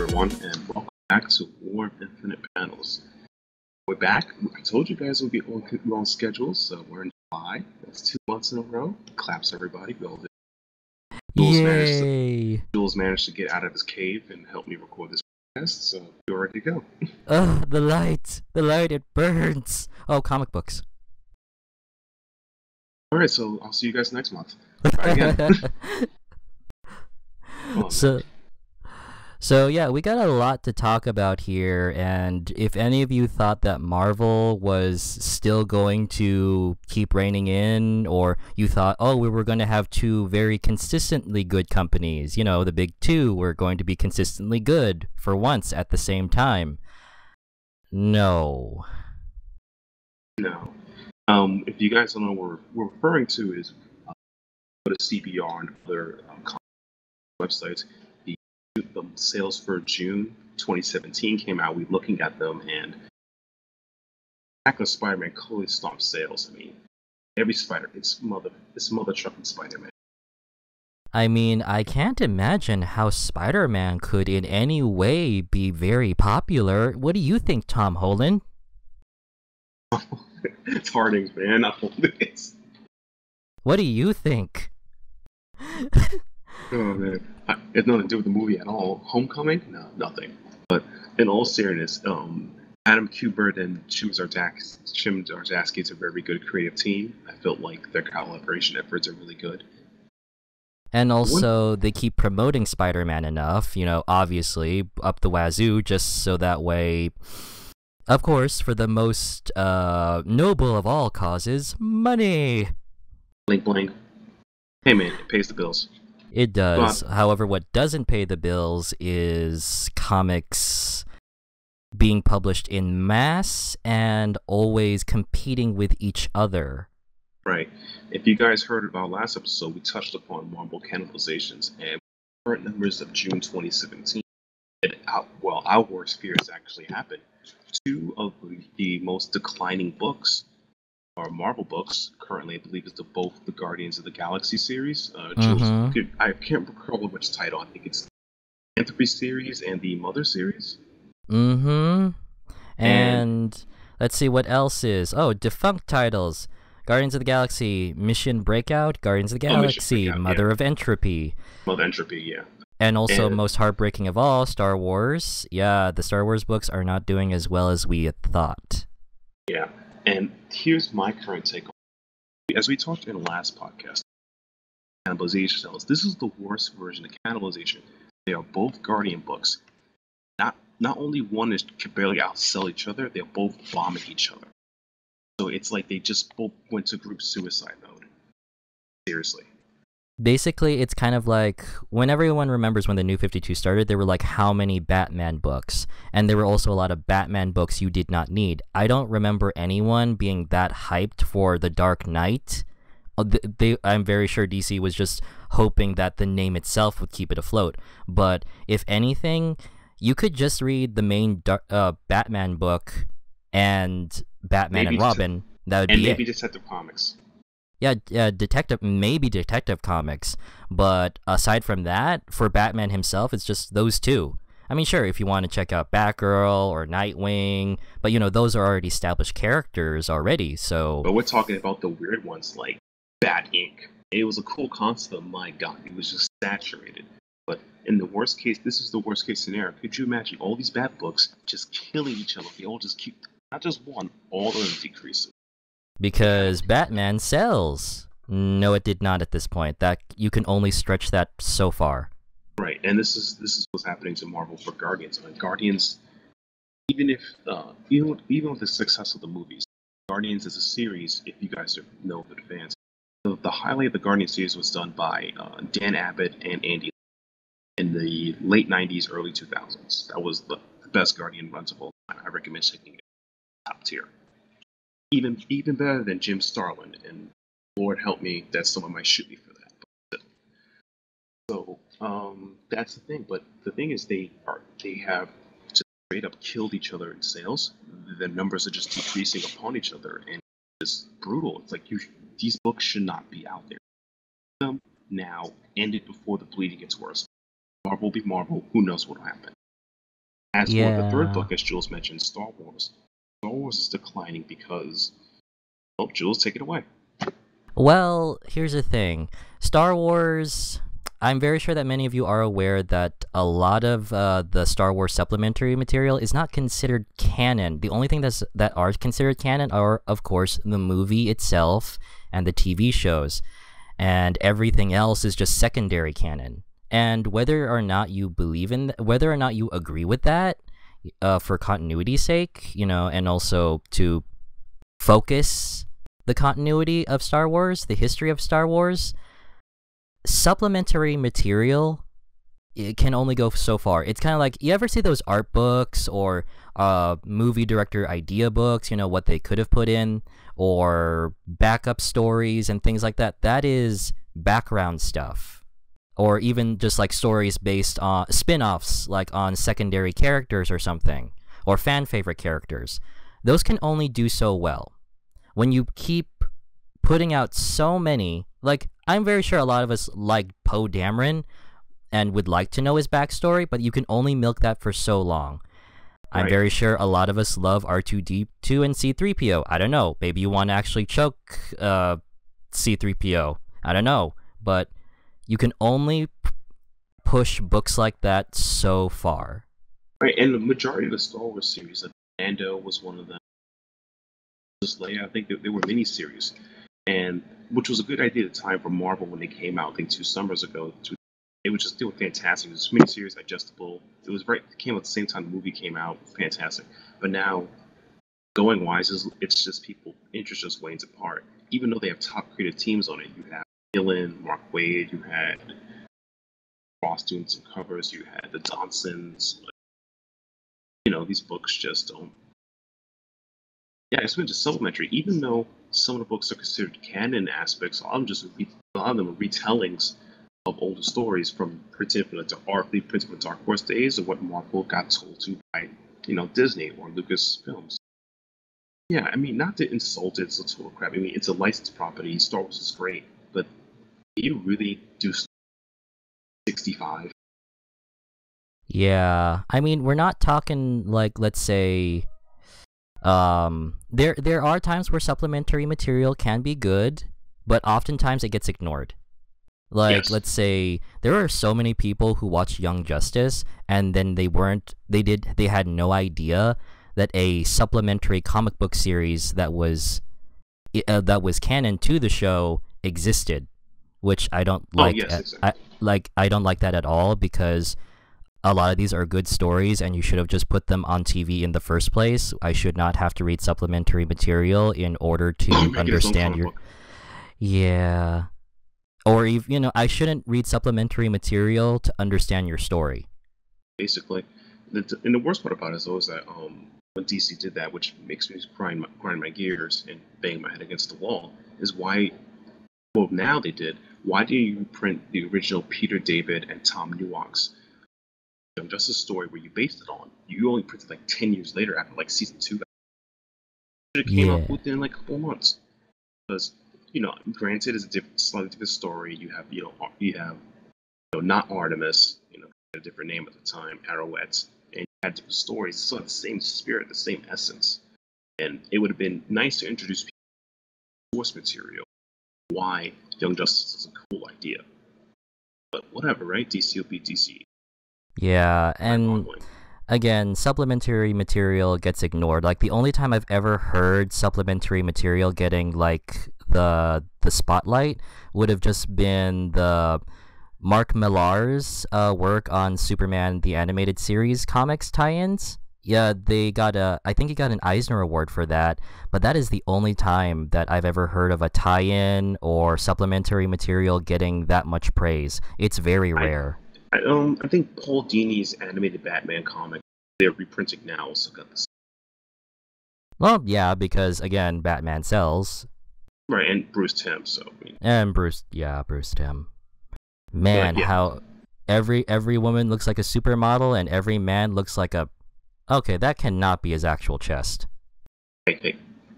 everyone, and welcome back to War of Infinite Panels. We're back. I told you guys we'll be on schedule, so we're in July. That's 2 months in a row. Claps, everybody. Yay! Jules managed to get out of his cave and help me record this podcast, so we're ready to go. Ugh, the light, it burns. Oh, comic books. All right, so I'll see you guys next month. Try again. So yeah, we got a lot to talk about here, and if any of you thought that Marvel was still going to keep reigning in, or you thought, oh, we were going to have two very consistently good companies, you know, the big two were going to be consistently good for once at the same time. No. No. If you guys don't know what we're referring to is go to CBR and other websites. The sales for June 2017 came out. We're looking at them, and Attack of Spider-Man clearly stomped sales. I mean, every Spider, it's mother trucking Spider-Man. I mean, I can't imagine how Spider-Man could in any way be very popular. What do you think, Tom Holland? It's Harding's, man, not Holden's. What do you think? Oh man, it's nothing to do with the movie at all. Homecoming? No, nothing. But in all seriousness, Adam Kubert and Jim Zardaski is a very good creative team. I felt like their collaboration efforts are really good. And also, they keep promoting Spider-Man enough, you know, obviously, up the wazoo, just so that way, of course, for the most noble of all causes, money! Blink, blink. Hey man, it pays the bills. It does. However, what doesn't pay the bills is comics being published in mass and always competing with each other. Right. If you guys heard of our last episode, we touched upon Marvel cannibalizations, and current numbers of June 2017, our worst fears actually happened. Two of the most declining books are Marvel books. Currently, I believe it's both the Guardians of the Galaxy series. I can't recall which title. I think it's the Anthropy series and the Mother series. And let's see what else is. Oh, defunct titles. Guardians of the Galaxy, Mission Breakout, Guardians of the Galaxy, Mother of Entropy. Mother Entropy, yeah. And also, most heartbreaking of all, Star Wars. Yeah, the Star Wars books are not doing as well as we had thought. Yeah. And here's my current take on it. As we talked in the last podcast, cannibalization sales. This is the worst version of cannibalization. They are both Guardian books. Not only one can barely outsell each other, they're both bombing each other. So it's like they just both went to group suicide mode. Seriously. Basically, it's kind of like, when everyone remembers when the New 52 started, there were like how many Batman books? And there were also a lot of Batman books you did not need. I don't remember anyone being that hyped for The Dark Knight. I'm very sure DC was just hoping that the name itself would keep it afloat. But if anything, you could just read the main Batman book and Batman and Robin. That would be it. And maybe Detective Comics. Yeah, maybe Detective Comics, but aside from that, for Batman himself, it's just those two. I mean, sure, if you want to check out Batgirl or Nightwing, but you know, those are already established characters already, so... But we're talking about the weird ones, like Bat Inc. It was a cool concept, but my god, it was just saturated. But in the worst case, this is the worst case scenario. Could you imagine all these Bat books just killing each other? They all just keep, not just one, all of them decreasing. Because Batman sells. No, it did not at this point. That you can only stretch that so far. Right, and this is what's happening to Marvel for Guardians. I mean, Guardians, even with the success of the movies, Guardians is a series. If you guys know the fans, the highlight of the Guardian series was done by Dan Abbott and Andy in the late '90s, early 2000s. That was the best Guardian runs of all time. I recommend checking it out. Top tier. Even better than Jim Starlin, and Lord help me, that someone might shoot me for that. So that's the thing. But the thing is, they have just straight up killed each other in sales. The numbers are just decreasing upon each other, and it's brutal. It's like these books should not be out there. Them now, end it before the bleeding gets worse. Marvel will be Marvel. Who knows what will happen? As for the third Yeah. book, as Jules mentioned, Star Wars. Star Wars is declining because, oh, Jules, take it away. Well, here's the thing. Star Wars, I'm very sure that many of you are aware that a lot of the Star Wars supplementary material is not considered canon. The only thing that are considered canon are, of course, the movie itself and the TV shows, and everything else is just secondary canon. And whether or not you believe in, whether or not you agree with that, for continuity's sake, and also to focus the continuity of Star Wars, the history of Star Wars, supplementary material, it can only go so far. It's kind of like, you ever see those art books or movie director idea books, what they could have put in, or backup stories and things like that? That is background stuff. Or even just like stories based on spin-offs, like on secondary characters or something, or fan favorite characters. Those can only do so well. When you keep putting out so many, like, I'm very sure a lot of us like Poe Dameron and would like to know his backstory, but you can only milk that for so long. I'm Right. very sure a lot of us love R2-D2 and C-3PO. I don't know. Maybe you want to actually choke C-3PO. I don't know. But you can only push books like that so far. Right, and the majority of the Star Wars series, like Mando was one of them. Just Leia, I think there were miniseries, and which was a good idea at the time for Marvel when they came out. I think 2 summers ago. They were fantastic. It was miniseries, digestible. It came out at the same time the movie came out. Fantastic. But now, going wise, it's just people interest just wanes apart. Even though they have top creative teams on it, you have Gillen, Mark Waid, you had Ross doing some covers, you had the Johnsons. These books just don't. Yeah, it's been just supplementary. Even though some of the books are considered canon aspects, a lot of them are retellings of older stories from printed from the Dark Horse days, or what Marvel got told to by Disney or Lucasfilms. Yeah, I mean, not to insult it, it's a total crap. I mean, it's a licensed property. Star Wars is great, but you really do 65. Yeah, I mean, we're not talking like, let's say, there are times where supplementary material can be good, but oftentimes it gets ignored. Like, Yes. let's say there are so many people who watch Young Justice, and then they had no idea that a supplementary comic book series that was canon to the show existed, which I don't Oh, like. yes, exactly. I don't like that at all, because a lot of these are good stories and you should have just put them on TV in the first place. I should not have to read supplementary material in order to Make it its own understand comic your. book. Yeah. Or even, I shouldn't read supplementary material to understand your story. Basically. And the worst part about it is always that when DC did that, which makes me grind my gears and bang my head against the wall, is why. Well, now they did. Why do you print the original Peter David and Tom Newox Young Justice story where you based it on? You only printed like 10 years later after like season 2. It came out Yeah. within like a couple months. Because, granted, it's a slightly different story. You have not Artemis, a different name at the time, Arrowette, and you had different stories. It still had the same spirit, the same essence. And it would have been nice to introduce people to source material. Why Young Justice is a cool idea. But whatever, right? DC will be DC. Yeah, and Mind-boggling. again, supplementary material gets ignored. Like, the only time I've ever heard supplementary material getting like the spotlight would have just been the Mark Millar's work on Superman the Animated Series comics tie-ins. Yeah, I think he got an Eisner Award for that, but that is the only time that I've ever heard of a tie-in or supplementary material getting that much praise. It's very rare. I think Paul Dini's animated Batman comic they're reprinting now also got this. Well, yeah, because again, Batman sells. Right, and Bruce Timm, so I mean, And Bruce Timm. Man, yeah. how every woman looks like a supermodel and every man looks like a. Okay, that cannot be his actual chest. Hey,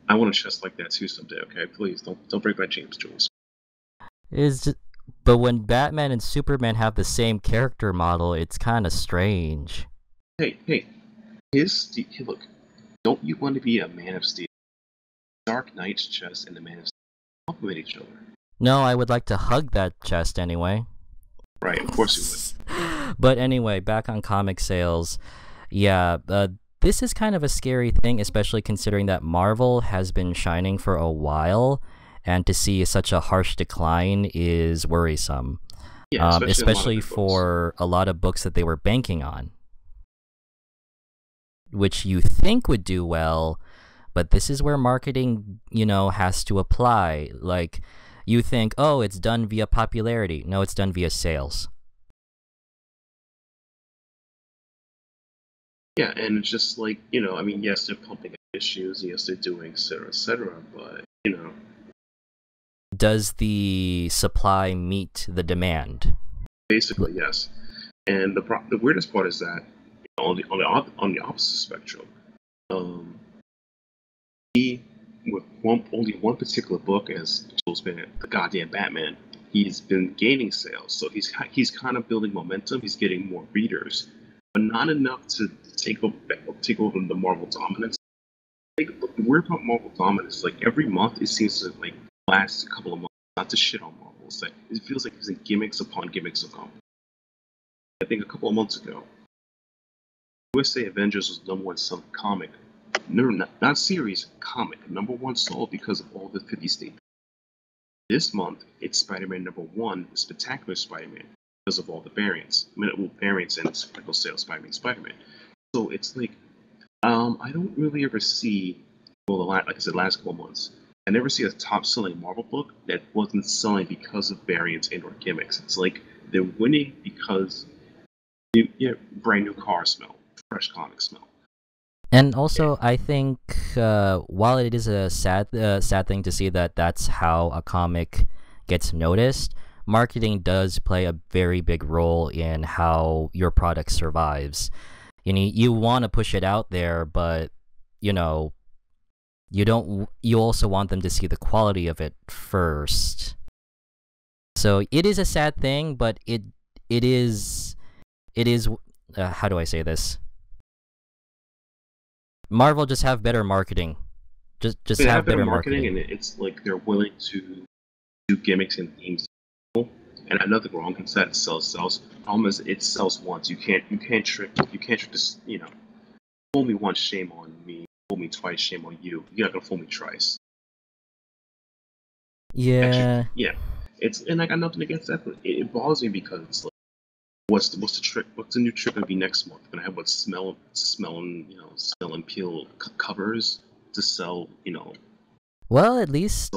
I want a chest like that too someday. Okay, please don't break my James Jules. But when Batman and Superman have the same character model, it's kind of strange. Hey, Hey, look, don't you want to be a Man of Steel? Dark Knight's chest and the Man of Steel complement each other. No, I would like to hug that chest anyway. Right, of course you would. But anyway, back on comic sales. Yeah, this is kind of a scary thing, especially considering that Marvel has been shining for a while, and to see such a harsh decline is worrisome. Yeah, especially for a lot of books that they were banking on, which you think would do well, but this is where marketing, has to apply. Like, you think, oh, it's done via popularity. No, it's done via sales. Yeah, and it's just like, yes, they're pumping issues, yes, they're doing et cetera, but, Does the supply meet the demand? Basically, yes. And the weirdest part is that on the opposite spectrum, he with only one particular book, as Joel's been the goddamn Batman, he's been gaining sales. So he's kind of building momentum. He's getting more readers, but not enough to take over the Marvel dominance. The weird about Marvel dominance, like every month, it seems to like last a couple of months. Not to shit on Marvel, it's like it feels like it's gimmicks upon gimmicks upon. I think a couple of months ago, USA Avengers was the #1 selling comic. No, not series, comic. #1 sold because of all the 50 states. This month, it's Spider-Man #1, Spectacular Spider-Man, because of all the variants. Variants and spectacle sales, Spider-Man. So it's like, I don't really ever see, like I said, last couple of months, I never see a top-selling Marvel book that wasn't selling because of variants and/or gimmicks. It's like they're winning because brand new car smell, fresh comic smell. And also, I think while it is a sad thing to see that that's how a comic gets noticed, marketing does play a very big role in how your product survives. You want to push it out there, but you don't. You also want them to see the quality of it first. So it is a sad thing, but it is. How do I say this? Marvel just have better marketing. Just have better marketing, and it's like they're willing to do gimmicks and themes. And another wrong can set sells. Problem is, it sells once. You can't trick this. Fool me once, shame on me. Fool me twice, shame on you. You're not gonna fool me twice. Yeah. Actually, yeah. And I got nothing against that. But it bothers me because it's like, what's the trick? What's the new trick gonna be next month? Gonna have smell and peel covers to sell. Well, at least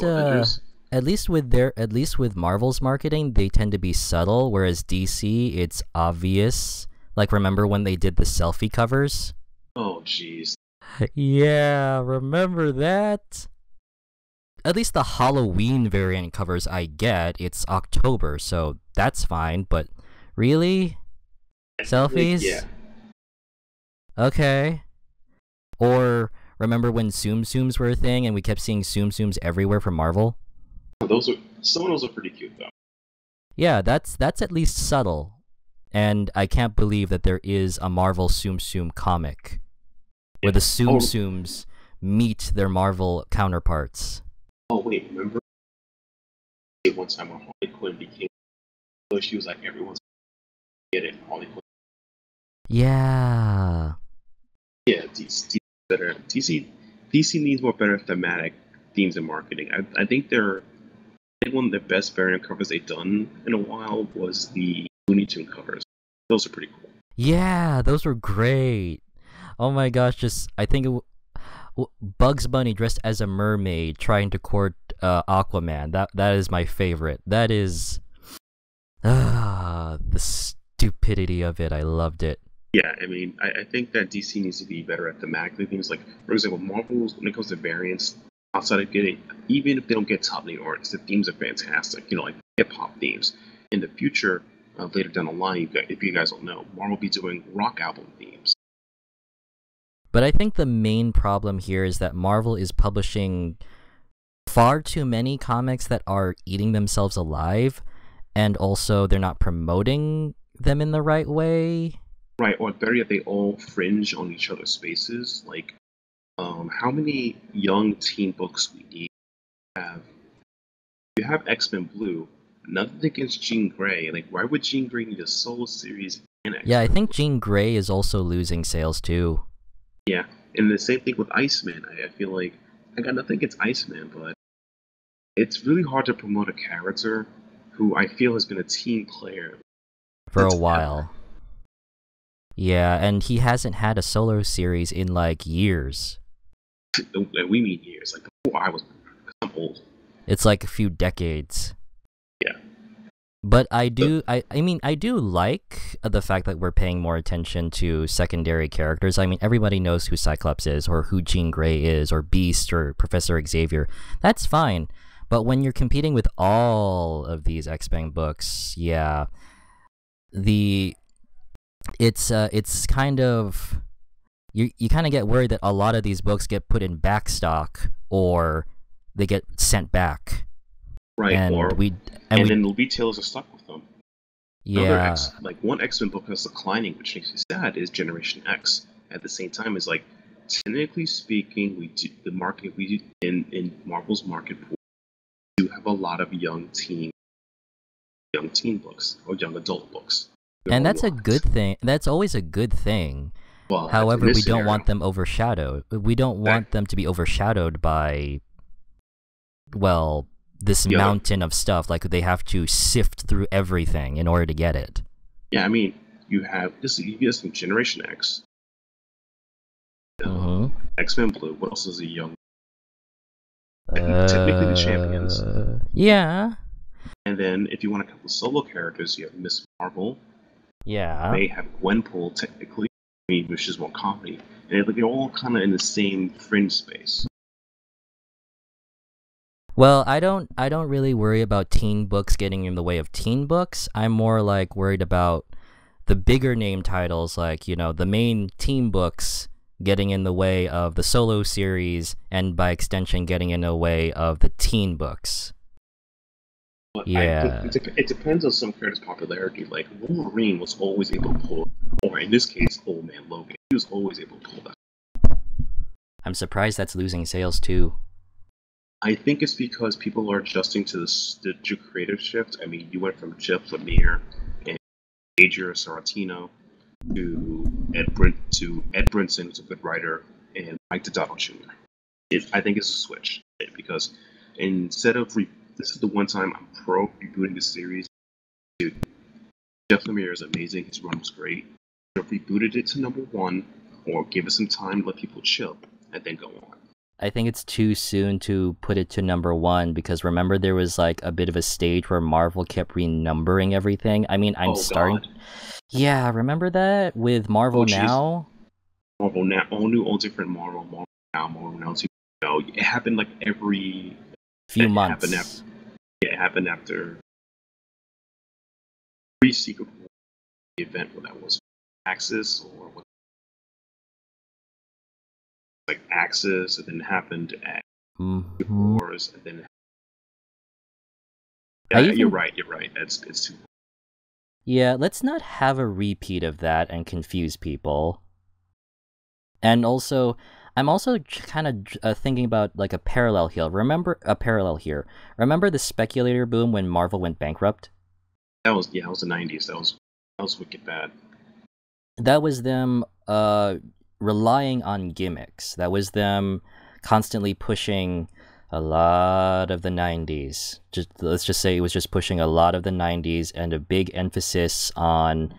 with Marvel's marketing, they tend to be subtle, whereas DC, it's obvious. Like, remember when they did the selfie covers? Oh, jeez. Yeah, remember that? At least the Halloween variant covers I get, it's October, so that's fine, but really? Selfies? Yeah. Okay. Or remember when Tsum Tsums were a thing and we kept seeing Tsum Tsums everywhere from Marvel? Some of those are pretty cute though. Yeah, that's at least subtle. And I can't believe that there is a Marvel Tsum Tsum comic where the Tsum Tsums meet their Marvel counterparts. Oh wait, remember one time when Harley Quinn became, she was like, everyone's get it, Harley Quinn. Yeah. Yeah, DC better. DC needs more better thematic themes and marketing. I think one of the best variant covers they've done in a while was the Looney Tune covers. Those are pretty cool. Yeah, those were great. Oh my gosh, I think Bugs Bunny dressed as a mermaid trying to court Aquaman. That is my favorite. That is the stupidity of it. I loved it. Yeah, I mean, I think that DC needs to be better at thematically things. Like, for example, Marvel, when it comes to variants, outside of getting, even if they don't get top name artists, the themes are fantastic. Like hip hop themes. In the future, later down the line, if you guys don't know, Marvel will be doing rock album themes. But I think the main problem here is that Marvel is publishing far too many comics that are eating themselves alive, and also they're not promoting them in the right way. right, or better yet, they all fringe on each other's spaces. Like, how many young teen books we need to have? You have X-Men Blue. Nothing against Jean Grey. Like, why would Jean Grey need a solo series and Yeah, I X-Men think Blue? Jean Grey is also losing sales too. Yeah, and the same thing with Iceman. I feel like I got nothing against Iceman, but it's really hard to promote a character who I feel has been a team player For a since ever. while. Yeah, and he hasn't had a solo series in like years. And we mean years, like before I was born, 'cause I'm old. It's like a few decades. Yeah. But So, I mean, I do like the fact that we're paying more attention to secondary characters. I mean, everybody knows who Cyclops is, or who Jean Grey is, or Beast, or Professor Xavier. That's fine. But when you're competing with all of these X-Men books, yeah, the it's kind of you kind of get worried that a lot of these books get put in backstock or they get sent back, right, and or we and then the retailers are stuck with them. Another yeah. like one X-Men book that's declining, which makes me sad, is Generation X. At the same time, is like technically speaking, we do, the market we do, in Marvel's market pool do have a lot of young teen books or young adult books. There And are a that's a lot. good thing. That's always a good thing. Well, that's in However, we this don't scenario. want them overshadowed. We don't That want them to be overshadowed by, well, this the other, mountain of stuff. Like they have to sift through everything in order to get it. yeah, I mean, you have this. You have some Generation X, Mm-hmm. X-Men Blue. What else is a young? Technically, the Champions. Yeah. And then, if you want a couple of solo characters, you have Miss Marvel. Yeah. May have Gwenpool technically, I mean, which is more comedy, and they're all kind of in the same fringe space. Well, I don't really worry about teen books getting in the way of teen books. I'm more like worried about the bigger name titles, like, you know, the main teen books getting in the way of the solo series, and by extension getting in the way of the teen books. But I think Yeah. it depends on some characters' popularity. Like Wolverine was always able to pull, or in this case, Old Man Logan. He was always able to pull that. I'm surprised that's losing sales too. I think it's because people are adjusting to the creative shift. I mean, you went from Jeff Lemire and Adrian Sorrentino to Ed Brinson, who's a good writer, and Mike Deodato Jr. I think it's a switch because instead of this is the one time I'm pro rebooting the series. Dude, Jeff Lemire is amazing. His run was great. Should have rebooted it to #1, or give it some time, let people chill, and then go on. I think it's too soon to put it to #1 because remember there was like a bit of a stage where Marvel kept renumbering everything. I mean, I'm Oh starting. God. Yeah, remember that with Marvel Oh jeez. Now? Marvel now, all new, all different. Marvel now, Marvel now. It happened like every. Few It happened after. months. It happened after pre-Secret War event. What that was, Axis or what? Like Axis, and then it happened at Hmm. Wars, and then I yeah, you're even right. You're right. It's too. Yeah, let's not have a repeat of that and confuse people. And also, I'm also kind of thinking about like a parallel here. Remember the speculator boom when Marvel went bankrupt? That was That was the '90s. That was wicked bad. That was them relying on gimmicks. That was them constantly pushing a lot of the 90s. Just let's just say it was just pushing a lot of the 90s and a big emphasis on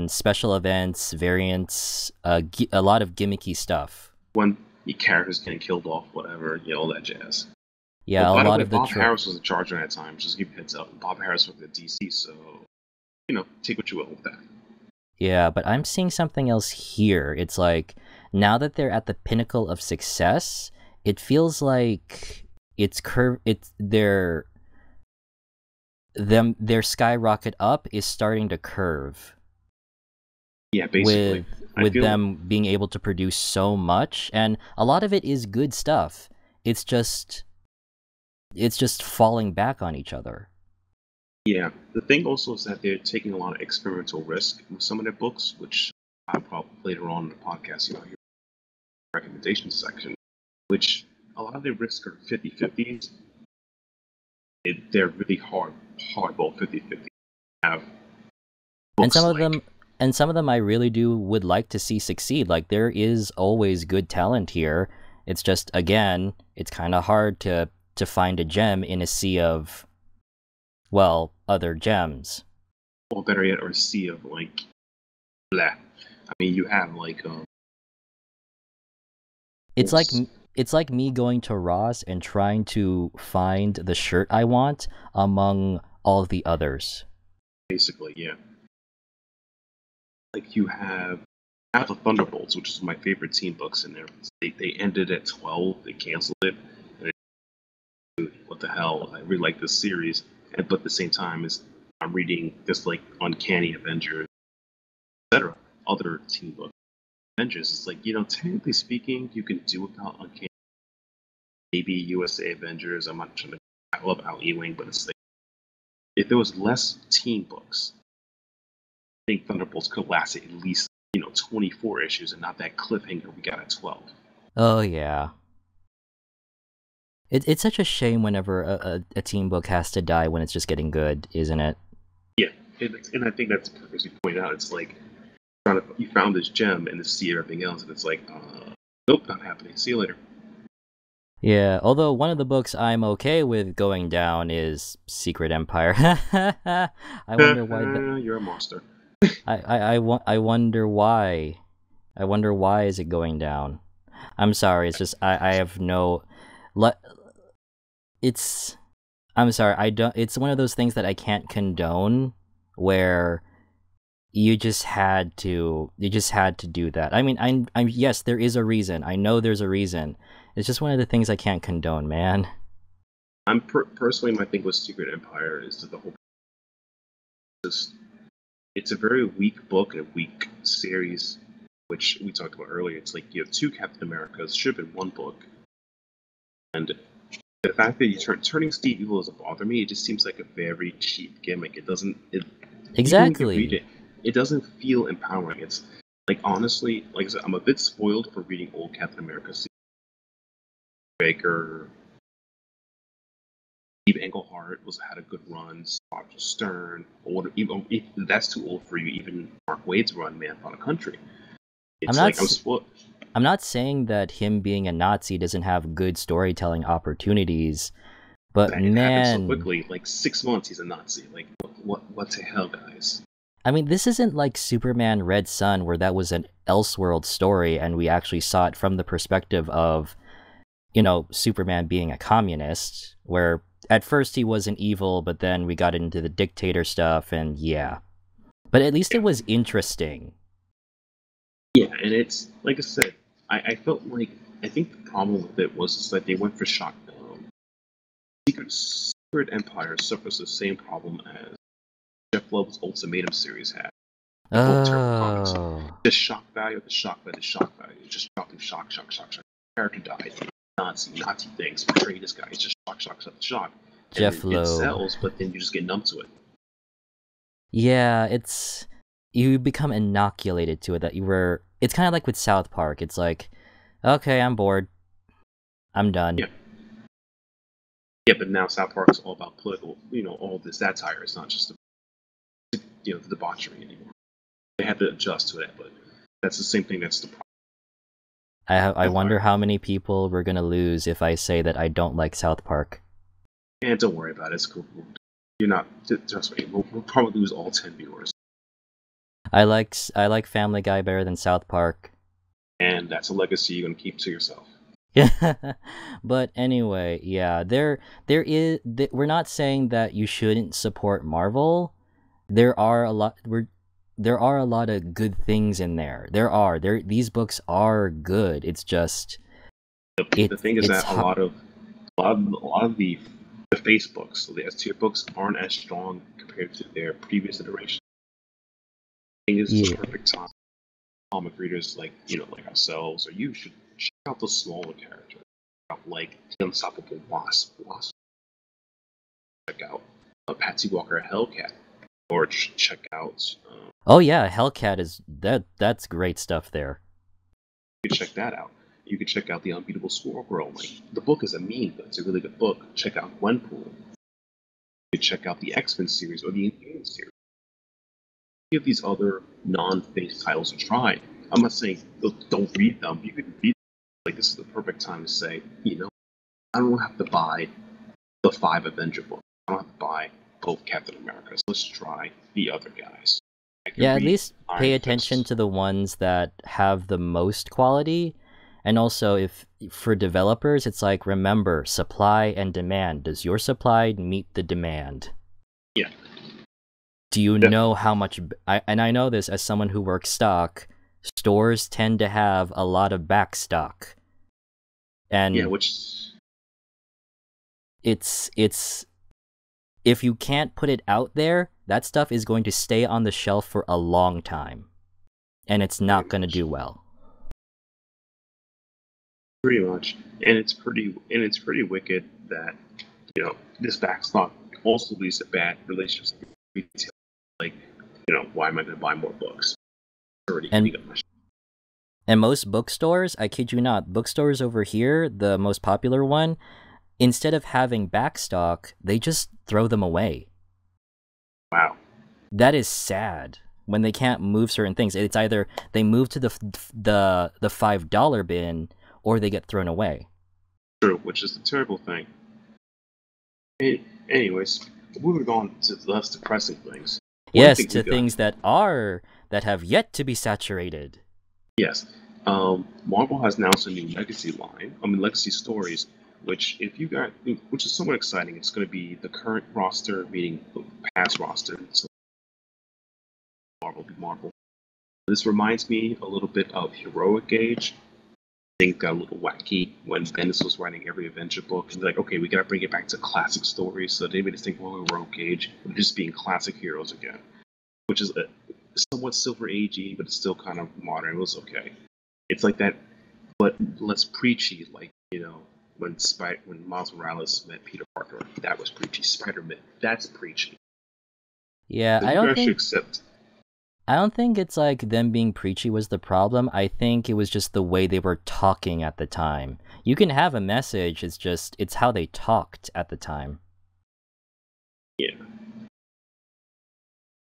special events, variants, a lot of gimmicky stuff. When the characters getting killed off, whatever, all that jazz. Oh, Yeah, a by the lot way, of the Bob Harris was in charge at that time. Just to give you a heads up. Bob Harris worked at DC, so take what you will with that. Yeah, but I'm seeing something else here. It's like now that they're at the pinnacle of success, it feels like their skyrocket up is starting to curve Yeah, basically. with them being able to produce so much, and a lot of it is good stuff. It's just falling back on each other. Yeah, the thing also is that they're taking a lot of experimental risk with some of their books, which I'll probably later on in the podcast, your recommendation section, which a lot of their risks are 50-50s. They're really hardball 50-50. Have And books some of like them I really do would like to see succeed. Like there is always good talent here. It's just again, it's kind of hard to find a gem in a sea of well, other gems. or better yet, or a sea of like blah. I mean, you have like It's like books, it's like me going to Ross and trying to find the shirt I want among all the others. basically, yeah. Like you have the Thunderbolts, which is my favorite team books in there. They ended at 12. They canceled it. And what the hell? I really like this series, but at the same time, is I'm reading this like Uncanny Avengers, etc. Other team books. Avengers. It's like technically speaking, you can do without Uncanny. Maybe USA Avengers. I'm not trying to. I love Al Ewing, but it's like if there was less team books, I think Thunderbolts could last at least 24 issues and not that cliffhanger we got at 12. Oh yeah. It's such a shame whenever a team book has to die when it's just getting good, isn't it? Yeah, and I think that's the purpose you point out. It's like you found this gem and to see everything else, and it's like, nope, not happening. See you later. Yeah, although one of the books I'm okay with going down is Secret Empire. I wonder why You're a monster. I wonder why. I wonder why is it going down? I'm sorry, it's just I have no le- it's I'm sorry, I don't it's one of those things that I can't condone where you just had to do that. I mean, I'm yes, there is a reason. I know there's a reason. It's just one of the things I can't condone, man. I'm personally, my thing with Secret Empire is that the whole it's a very weak book and a weak series, which we talked about earlier. It's like you have two Captain Americas, should have been one book, and the fact that turning Steve Evil doesn't bother me. It just seems like a very cheap gimmick. It doesn't. Even when you read Exactly. it, it doesn't feel empowering. It's like honestly, like I said, I'm a bit spoiled for reading old Captain America, Steve Baker, Steve Englehart had a good run. Roger Stern, or even if that's too old for you, even Mark Wade's run, Man on a Country. I'm It's not like I'm s- spoiled. I'm not saying that him being a Nazi doesn't have good storytelling opportunities, but That it happened so man, quickly. Like 6 months, he's a Nazi. Like what the hell, guys? I mean, this isn't like Superman Red Sun where that was an Elseworld story and we actually saw it from the perspective of, Superman being a communist, where at first he wasn't evil, but then we got into the dictator stuff and yeah. But at least it Yeah, was interesting. yeah, and it's like I said, I felt like I think the problem with it was is that they went for shock. Secret Empire suffers the same problem as Jeff Loeb's Ultimatum series had. They're both terrible comics. Oh. The shock value, the shock value, the shock value. It's just dropping shock, shock, shock, shock. Character died. Nazi things. Portray this guy. It's just shock, shock, shock, shock. And Jeff it Loeb. sells, but then you just get numb to it. Yeah, you become inoculated to it it's kind of like with South Park. It's like, okay, I'm bored. I'm done. Yeah. Yeah, but now South Park is all about political, all this satire. It's not just the debauchery anymore. They had to adjust to that, but that's the same thing. That's the problem. I wonder Empire. how many people we're gonna lose if I say that I don't like South Park. And don't worry about it. It's cool. You're not. Trust me. We'll probably lose all 10 viewers, I like Family Guy better than South Park. and that's a legacy you're gonna keep to yourself. But anyway, yeah, we're not saying that you shouldn't support Marvel. There are a lot there are a lot of good things in there. These books are good. It's just The thing is it's that hard. a lot of the face books, so the S tier books, aren't as strong compared to their previous iteration. I think this is a Yeah. perfect time. Comic readers like ourselves, or you should check out those smaller characters, like the Unstoppable Wasp. Check out. Patsy Walker Hellcat, or check out. Oh yeah, Hellcat is that's great stuff there. You can check that out. You can check out The Unbeatable Squirrel Girl. Like, the book is a meme, but it's a really good book. Check out Gwenpool. You can check out the X-Men series or the Inhuman series. Give these other non-based titles a try. I'm not saying don't read them. You can read them. Like, this is the perfect time to say, I don't have to buy the 5 Avenger books. I don't have to buy both Captain Americas. Let's try the other guys. I can Yeah, at read least pay Iron attention Fist. to the ones that have the most quality. And also, if for developers, it's like, remember, supply and demand. Does your supply meet the demand? Yeah, Do you know definitely. how much? And I know this as someone who works stock. Stores tend to have a lot of back stock, Yeah, and which it's if you can't put it out there, that stuff is going to stay on the shelf for a long time, and it's pretty not going to much. do well. Pretty much, and it's pretty wicked that this backstock also leads to bad relationships with retail. Like, why am I going to buy more books? It's already And eating up my. and most bookstores, I kid you not, bookstores over here, the most popular one, instead of having backstock, they just throw them away. Wow, That is sad when they can't move certain things. It's either they move to the $5 bin or they get thrown away. true, which is a terrible thing. Anyways, moving on to less depressing things. One Yes, thing we to got, things that have yet to be saturated. yes, Marvel has announced a new Legacy line. I mean, Legacy Stories, which is somewhat exciting. It's going to be the current roster meeting the past roster. So Marvel be Marvel. This reminds me a little bit of Heroic Age. Things got a little wacky when Bendis was writing every Avenger book. And like, okay, we gotta bring it back to classic stories. So they made us think, well, Heroic Age, we're just being classic heroes again, which is somewhat Silver Agey, but it's still kind of modern. It was okay. It's like that, but less preachy. Like, when Miles Morales met Peter Parker, that was preachy. Spider-Man, that's preachy. Yeah, So you guys should accept. I don't think it's like them being preachy was the problem. I think it was just the way they were talking at the time. You can have a message, it's how they talked at the time. Yeah,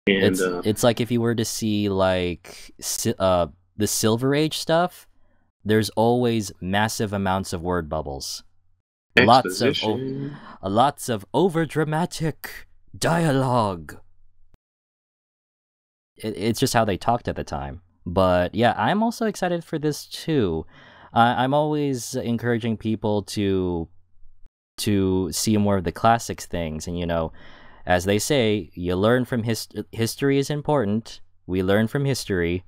and It's like if you were to see like the Silver Age stuff, there's always massive amounts of word bubbles. Lots of exposition. lots of over dramatic dialogue. It's just how they talked at the time. But yeah, I'm also excited for this too. I'm always encouraging people to see more of the classics things, and as they say, you learn from history is important. We learn from history,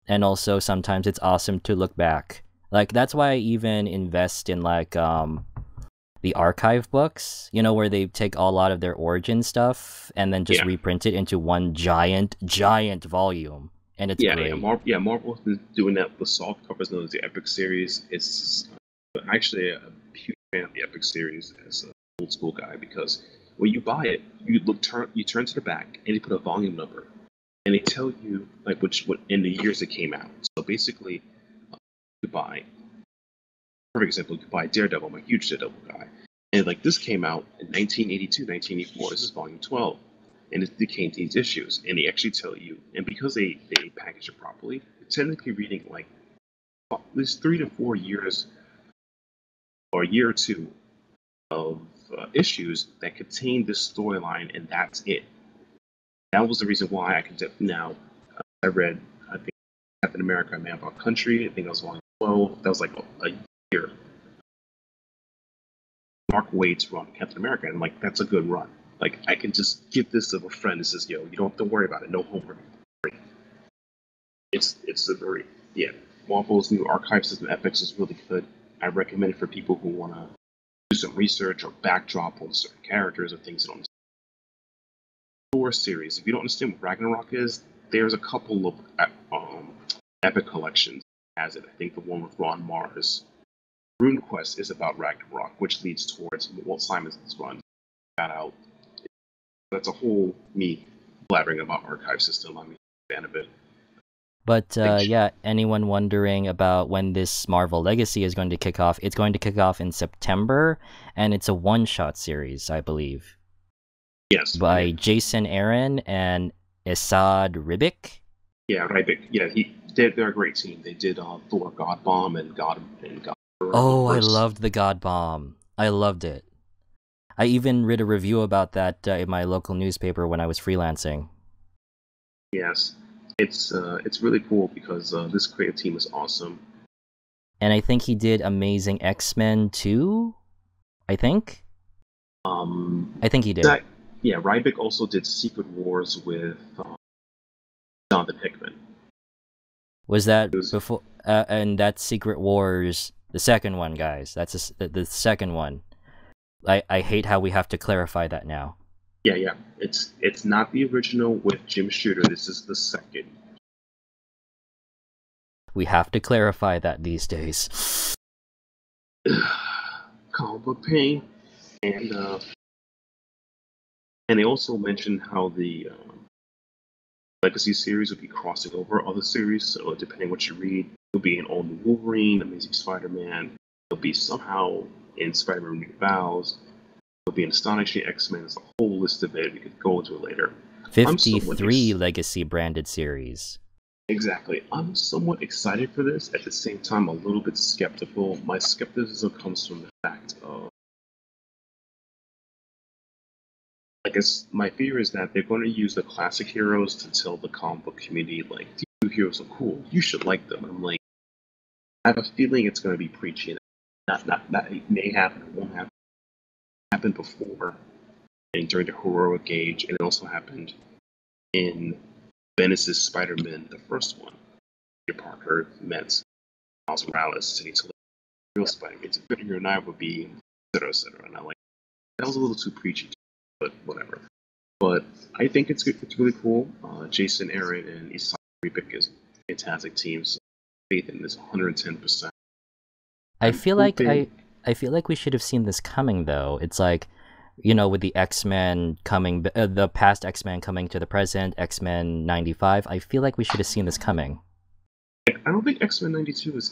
and also sometimes it's awesome to look back. Like that's why I even invest in like the archive books, where they take a lot of their origin stuff and then just Yeah, reprint it into one giant volume, and it's yeah. great. Marvel has been doing that with soft covers known as the Epic series. It's actually a huge fan of the Epic series as an old school guy because when you buy it, you turn to the back and they put a volume number and they tell you like what in the years it came out. So basically, you buy perfect example. You buy Daredevil. I'm a huge Daredevil guy, and like this came out in 1982, 1984. This is volume 12, and it contains these issues, and they actually tell you. And because they package it properly, you're technically reading like at least 3 to 4 years or a year or two of issues that contain this storyline, and that's it. That was the reason why I could now. I read, I think, Captain America: Man About Country. I think that was volume 12. That was like a year. Mark Waid's run, Captain America, and like that's a good run. Like I can just give this to a friend and says, "Yo, you don't have to worry about it. No homework." It's a very yeah. Marvel's new archive system, Epics, is really good. I recommend it for people who want to do some research or backdrop on certain characters or things that don't. Thor series. If you don't understand what Ragnarok is, there's a couple of Epic collections that has it. I think the one with Ron Mars. RuneQuest is about Ragnarok, which leads towards Walt Simon's run. Got out. That's a whole me blabbering about archive system. I'm a fan of it. But Like, yeah, anyone wondering about when this Marvel Legacy is going to kick off? It's going to kick off in September, and it's a one-shot series, I believe, yes, by Jason Aaron and Esad Ribic. yeah, Rybik. Yeah, they're a great team. They did Thor: God Bomb and God. Oh, I loved the God Bomb. I loved it. I even read a review about that in my local newspaper when I was freelancing. Yes, it's really cool because this creative team is awesome. And I think he did Amazing X-Men too. I think he did. Yeah, Rybik also did Secret Wars with Jonathan Hickman. Was that before? And that's Secret Wars, the second one, guys. That's the second one. I hate how we have to clarify that now. Yeah. It's not the original with Jim Shooter. This is the second. We have to clarify that these days. Comic book pain, and they also mentioned how the Legacy series would be crossing over other series. So depending what you read, it'll be an all-new Wolverine, Amazing Spider-Man. It'll be somehow in Spider-Man New Vows. It'll be an Astonishing X-Men. There's a whole list of it. We could go into it later. 53 Legacy branded series. Exactly. I'm somewhat excited for this. At the same time, a little bit skeptical. My skepticism comes from the fact of, I guess my fear is that they're going to use the classic heroes to tell the comic book community, like, these new heroes are cool. You should like them. I'm like, I have a feeling it's going to be preachy. Not it may happen, it won't happen. It happened before, and during the heroic age, and it also happened in Bendis' Spider-Man, the first one. Peter Parker met Miles Morales, and he told real Spider-Man, it's better your and I would be, etc. And I'm like, that was a little too preachy, but whatever. But I think it's really cool. Jason Aaron and Esad Ribic is a fantastic team. So faith in this 110%. I feel like we should have seen this coming, though. It's like, you know, with the X-Men coming, the past X-Men coming to the present, X-Men 95. I feel like we should have seen this coming. I don't think X-Men 92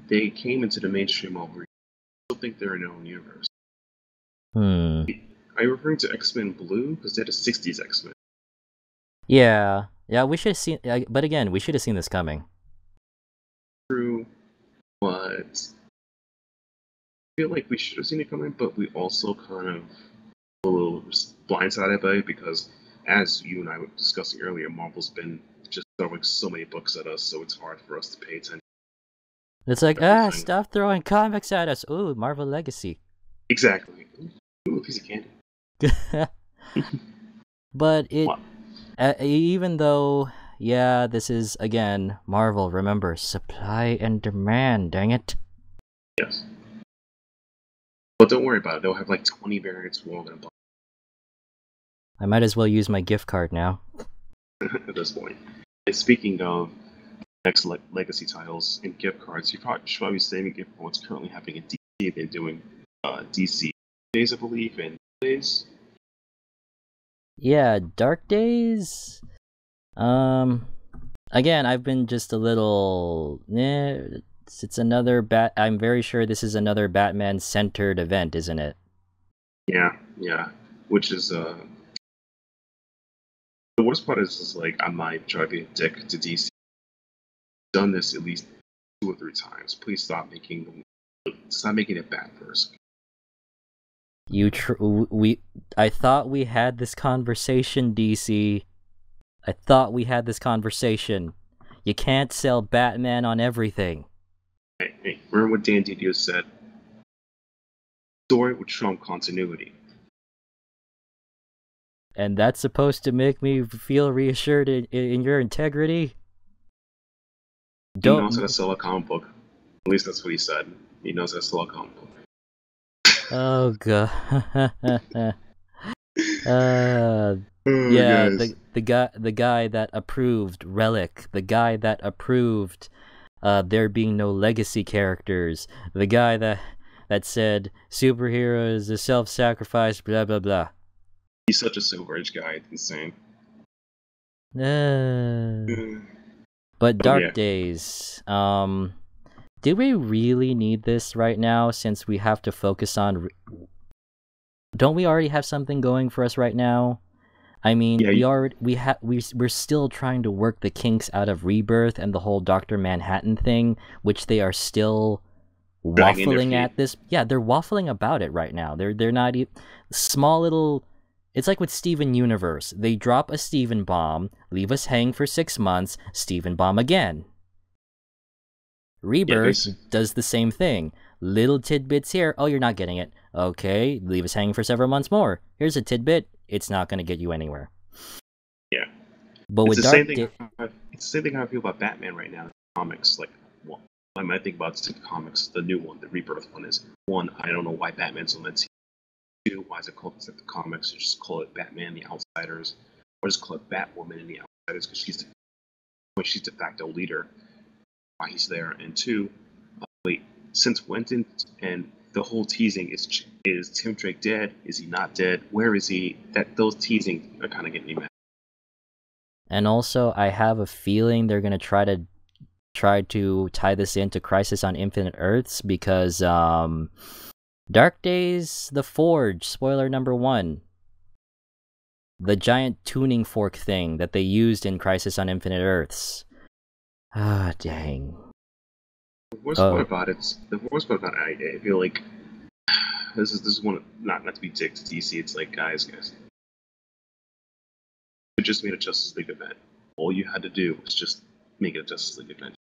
they came into the mainstream already. I don't think they're in their own universe. Are you referring to X-Men Blue? Because they're the 60s X-Men. Yeah, we should have seen, but again, we should have seen this coming. True, but I feel like we should have seen it coming, but we also kind of a little blindsided by it because, as you and I were discussing earlier, Marvel's been just throwing so many books at us, so it's hard for us to pay attention. It's like, stop throwing comics at us. Ooh, Marvel Legacy. Exactly. Ooh, a piece of candy. But even though, this is, again, Marvel, remember, supply and demand, dang it. Yes. But don't worry about it, they'll have like 20 variants we're all going to buy. I might as well use my gift card now. At this point. And speaking of next legacy titles and gift cards, you should probably be saving it for what's currently happening in DC. They're doing DC Days, I believe, and Days. Yeah, Dark Days. Again, I've been just a little. It's another I'm very sure this is another Batman-centered event, isn't it? Yeah. Which is the worst part is like I might try to be a dick to DC. I've done this at least 2 or 3 times. Please stop making it bad first. I thought we had this conversation, DC. I thought we had this conversation. You can't sell Batman on everything. Hey, remember what Dan Didio said? Story would trump continuity. And that's supposed to make me feel reassured in your integrity? He knows how to sell a comic book. At least that's what he said. He knows how to sell a comic book. Oh god. The guy that approved Relic, the guy that approved there being no legacy characters, the guy that said superheroes is self-sacrifice, blah blah blah. He's such a Silver Age guy. It's insane. But But yeah, Dark Days, do we really need this right now since we have to focus on... Don't we already have something going for us right now? I mean, yeah, we're still trying to work the kinks out of Rebirth and the whole Dr. Manhattan thing, which they are still dragging their waffling feet. at this. Yeah, they're waffling about it right now. They're not small little. It's like with Steven Universe. They drop a Steven bomb, leave us hanging for 6 months, Steven bomb again. Yeah, Rebirth does the same thing. Little tidbits here. Oh, you're not getting it. Okay, leave us hanging for several months more. Here's a tidbit. It's not going to get you anywhere. yeah. But It's with the same Dark thing. Day... It's the same thing how I feel about Batman right now. Comics, like, well, I might think about the comics. The new one, the Rebirth one, is one. I don't know why Batman's on that team. Two, why is it called the comics? You just call it Batman, the Outsiders, or just call it Batwoman and the Outsiders because she's de facto leader. Why he's there? And two, wait, since when did and the whole teasing is Tim Drake dead? Is he not dead? Where is he? Those teasing are kind of getting me mad. And also, I have a feeling they're gonna try to tie this into Crisis on Infinite Earths because Dark Days, The Forge, spoiler number 1. The giant tuning fork thing that they used in Crisis on Infinite Earths. Ah, dang. The worst part about it, I feel like this is one not to be dick to DC. It's like guys, you just made a Justice League event. All you had to do was just make it a Justice League event.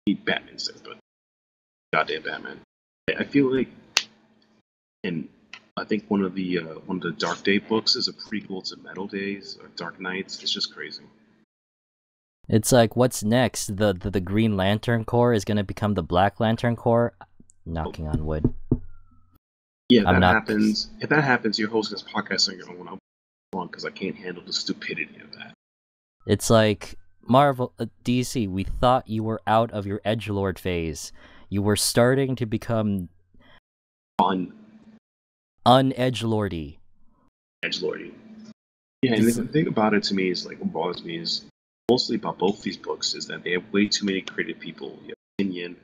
Need Batman says, but goddamn Batman. I feel like, and I think one of the Dark Day books is a prequel to Metal Days or Dark Knights. It's just crazy. It's like, what's next? The Green Lantern Corps is gonna become the Black Lantern Corps? Knocking on wood. Yeah, happens. If that happens, you're hosting this podcast on your own. I'm wrong because I can't handle the stupidity of that. It's like, Marvel, DC, we thought you were out of your edgelord phase. You were starting to become un-edgelordy. Edgelordy. Yeah, and the thing about it to me is, like, what bothers me is mostly about both these books is that they have way too many creative people. You have Opinion,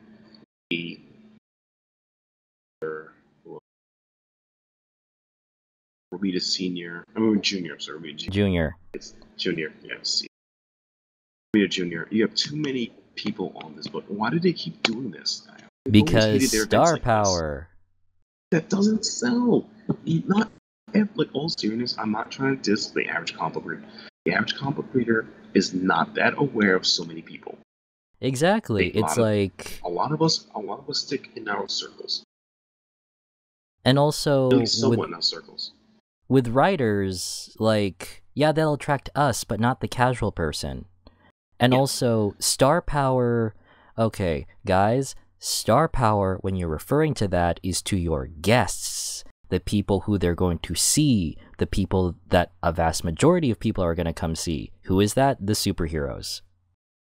Romita Senior. I mean Junior. Sorry, Romita Junior. It's Junior. Yes. Romita Junior. You have too many people on this book. Why do they keep doing this? Because star power. That doesn't sell. Not like all seriousness. I'm not trying to diss the average comic book reader. The average comic book reader is not that aware of so many people. Exactly. It's like a lot of us stick in narrow circles. And also, really somewhat in our circles. With writers, like, yeah, they'll attract us, but not the casual person. And also, star power. Okay, guys, star power, when you're referring to that, is to your guests, the people who they're going to see, the people that a vast majority of people are going to come see. Who is that? The superheroes.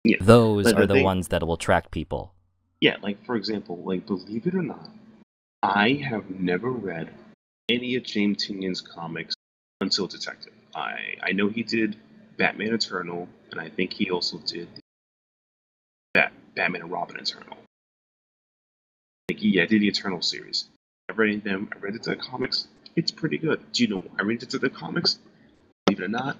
Yeah. Those are the ones that will attract people. Yeah, like, for example, like, believe it or not, I have never read any of James Tynion's comics until Detective. I know he did Batman Eternal, and I think he also did Batman and Robin Eternal. I think he did the Eternal series. I read them. I read the comics. It's pretty good. Do you know why I read the comics? Believe it or not,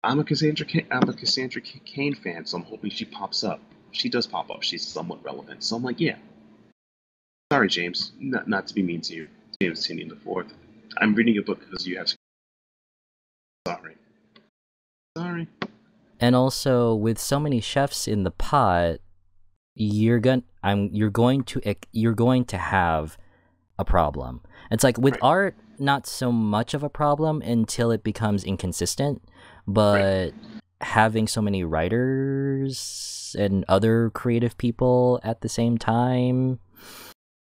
I'm a Cassandra Cain fan, so I'm hoping she pops up. She does pop up. She's somewhat relevant. So I'm like, yeah. Sorry, James. Not to be mean to you, James Tynion IV. I'm reading your book because you have. Sorry. And also, with so many chefs in the pot, you're going to have a problem. It's like with art, not so much of a problem until it becomes inconsistent, but having so many writers and other creative people at the same time,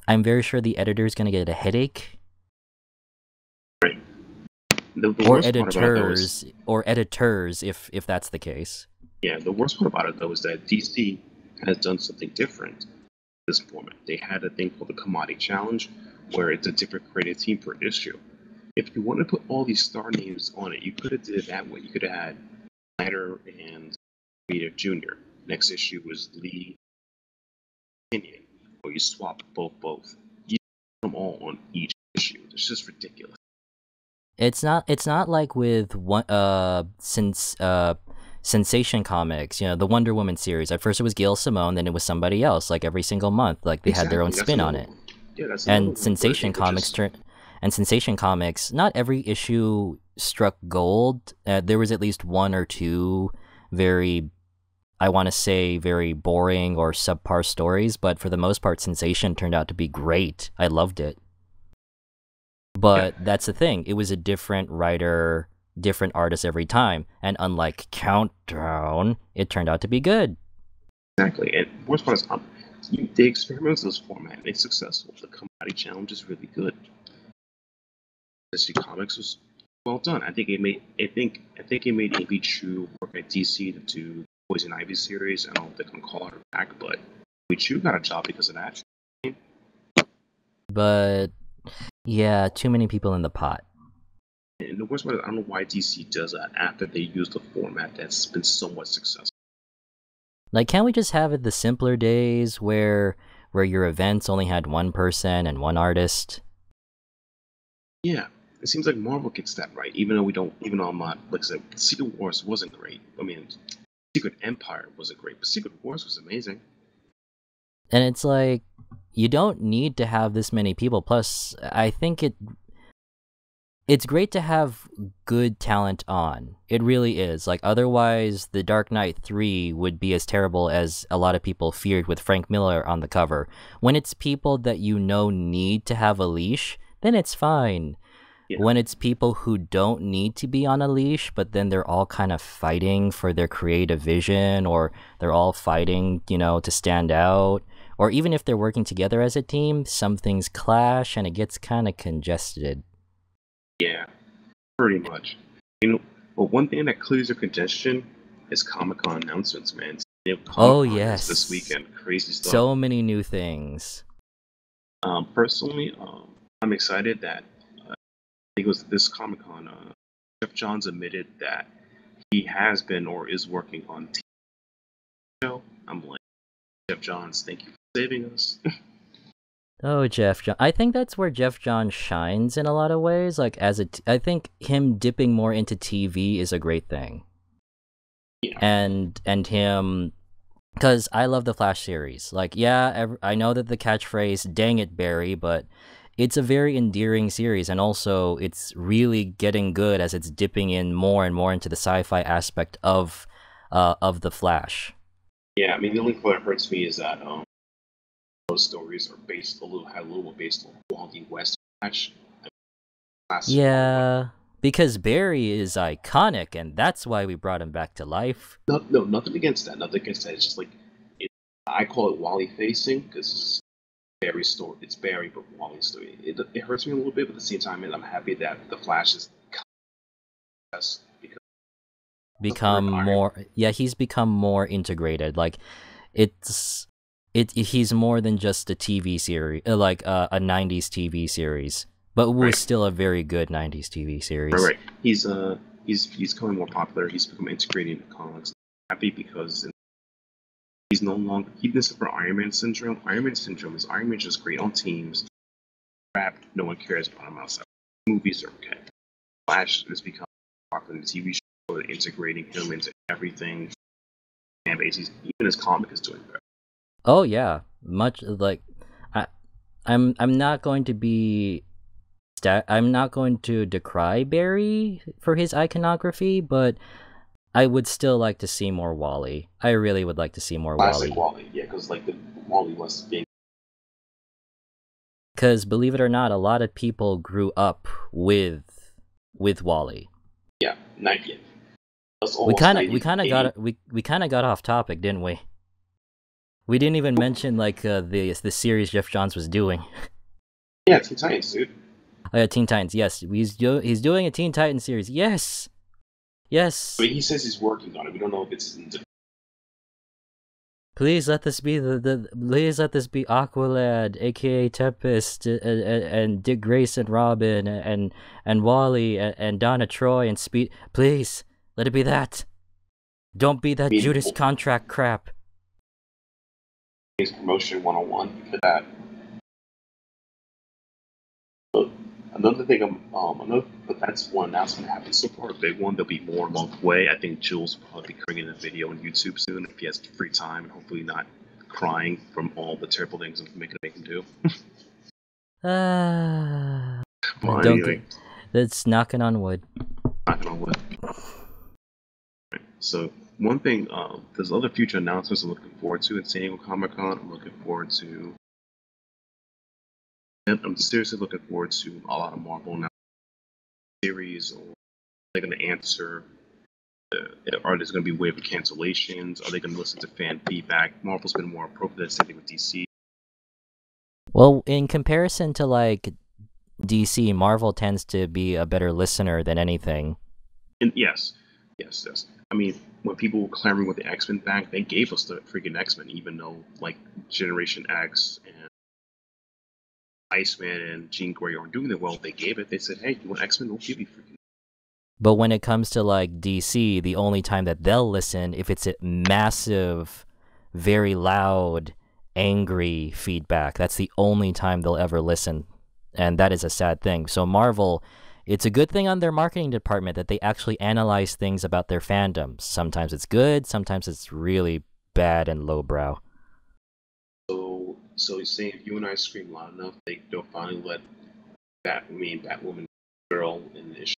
I'm very sure the editor is going to get a headache. Or editors, if that's the case. Yeah, the worst part about it, though, is that DC has done something different this format. They had a thing called the Commodity Challenge, where it's a different creative team per issue. if you want to put all these star names on it, you could have did it that way. You could have had Snyder and Peter Jr. Next issue was Lee Kenyon, or you swap both. You put them all on each issue. It's just ridiculous. It's not like with one since Sensation Comics, the Wonder Woman series. At first it was Gail Simone, then it was somebody else. Like every single month, like they had their own spin on it. Yeah, that's And Sensation Comics Sensation Comics, not every issue struck gold. There was at least one or two very, I want to say, very boring or subpar stories, but for the most part, Sensation turned out to be great. I loved it. But that's the thing. It was a different writer, different artist every time. And unlike Countdown, it turned out to be good. Exactly. And worst part is, they experimented with this format and it's successful. The Commodity Challenge is really good. DC Comics was well done. I think it made AB Chu work at DC to do Poison Ivy series. I don't know if they're gonna call her back, but AB Chu got a job because of that. But yeah, too many people in the pot. And the worst part is, I don't know why DC does that after they use the format that's been somewhat successful. Like, can't we just have it the simpler days where your events only had one person and one artist? Yeah, it seems like Marvel gets that right, even though I'm not, like I said, Secret Wars wasn't great. I mean, Secret Empire wasn't great, but Secret Wars was amazing. And it's like, you don't need to have this many people. Plus, I think it's great to have good talent on. It really is. Like, otherwise, The Dark Knight 3 would be as terrible as a lot of people feared with Frank Miller on the cover. When it's people that need to have a leash, then it's fine. Yeah. When it's people who don't need to be on a leash, but then they're all kind of fighting for their creative vision, or they're all fighting, to stand out, or even if they're working together as a team, some things clash and it gets kind of congested. Yeah, pretty much. But one thing that clears your congestion is Comic-Con announcements, man. Oh, yes. This weekend, crazy stuff. So many new things. Personally, I'm excited that I think it was this Comic-Con, Jeff Johns admitted that he has been or is working on TV show. I'm like, Jeff Johns, thank you for saving us. Oh, Jeff Johns. I think that's where Jeff Johns shines in a lot of ways. Like, I think him dipping more into TV is a great thing. Yeah. And him, because I love the Flash series. Like, yeah, I know that the catchphrase, dang it, Barry, but it's a very endearing series. And also, it's really getting good as it's dipping in more and more into the sci-fi aspect of the Flash. Yeah, I mean, the only part that hurts me is that those stories are based a little based on Wally West Flash. Yeah, because Barry is iconic, and that's why we brought him back to life. No, nothing against that. Nothing against that. It's just like I call it Wally facing because Barry's story. It's Barry, but Wally's story. It hurts me a little bit, but at the same time, I'm happy that the Flash is become more. Yeah, he's become more integrated. Like, he's more than just a TV series, like a 90s TV series, but it was still a very good 90s TV series. Right. He's becoming more popular. He's become integrated into comics. I'm happy because he's no longer didn't suffer Iron Man syndrome. Iron Man syndrome is Iron Man's just great on teams. Crap, no one cares about him outside. Movies are okay. Flash has become popular in the TV show, integrating him into everything. And basically, even his comic is doing better. Oh yeah, much like I'm not going to be I'm not going to decry Barry for his iconography, but I would still like to see more Wally. I really would like to see more Classic Wally, yeah, because like the Wally was being. Because believe it or not, a lot of people grew up with Wally. Yeah, 90th. We kind of got off topic, didn't we? We didn't even mention like the series Jeff Johns was doing. Yeah, Teen Titans, dude. Oh yeah, Teen Titans. Yes, he's doing a Teen Titans series. Yes. Yes. But he says he's working on it. We don't know if it's. Please let this be please let this be Aqualad, aka Tempest, and Dick Grayson, Robin, and Wally, and Donna Troy, and Speed. Please let it be that. Don't be that Judas Contract crap. It's promotion 101 for that. But another thing, but that's one announcement that happened so far. A big one. There'll be more along the way. I think Jules will probably be creating a video on YouTube soon if he has free time, and hopefully not crying from all the terrible things I'm making him do. Well, anyway, that's knocking on wood. Knocking on wood. Right, so one thing, there's other future announcements I'm looking forward to in San Diego Comic-Con. I'm looking forward to. I'm seriously looking forward to a lot of Marvel now series. Or they're going to answer. Are there going to be wave of cancellations? Are they going to listen to fan feedback? Marvel's been more appropriate. Same thing with DC. Well, in comparison to like DC, Marvel tends to be a better listener than anything. And yes. I mean, when people were clamoring with the X-Men back, they gave us the freaking X-Men, even though like Generation X and Iceman and Jean Grey aren't doing that well. They gave it. They said, "Hey, you want X-Men? We'll give you freaking." But when it comes to like DC, the only time that they'll listen if it's a massive, very loud, angry feedback. That's the only time they'll ever listen, and that is a sad thing. So Marvel, it's a good thing on their marketing department that they actually analyze things about their fandoms. Sometimes it's good, sometimes it's really bad and lowbrow. So you're saying if you and I scream loud enough, they'll finally let Batwoman girl in the issue.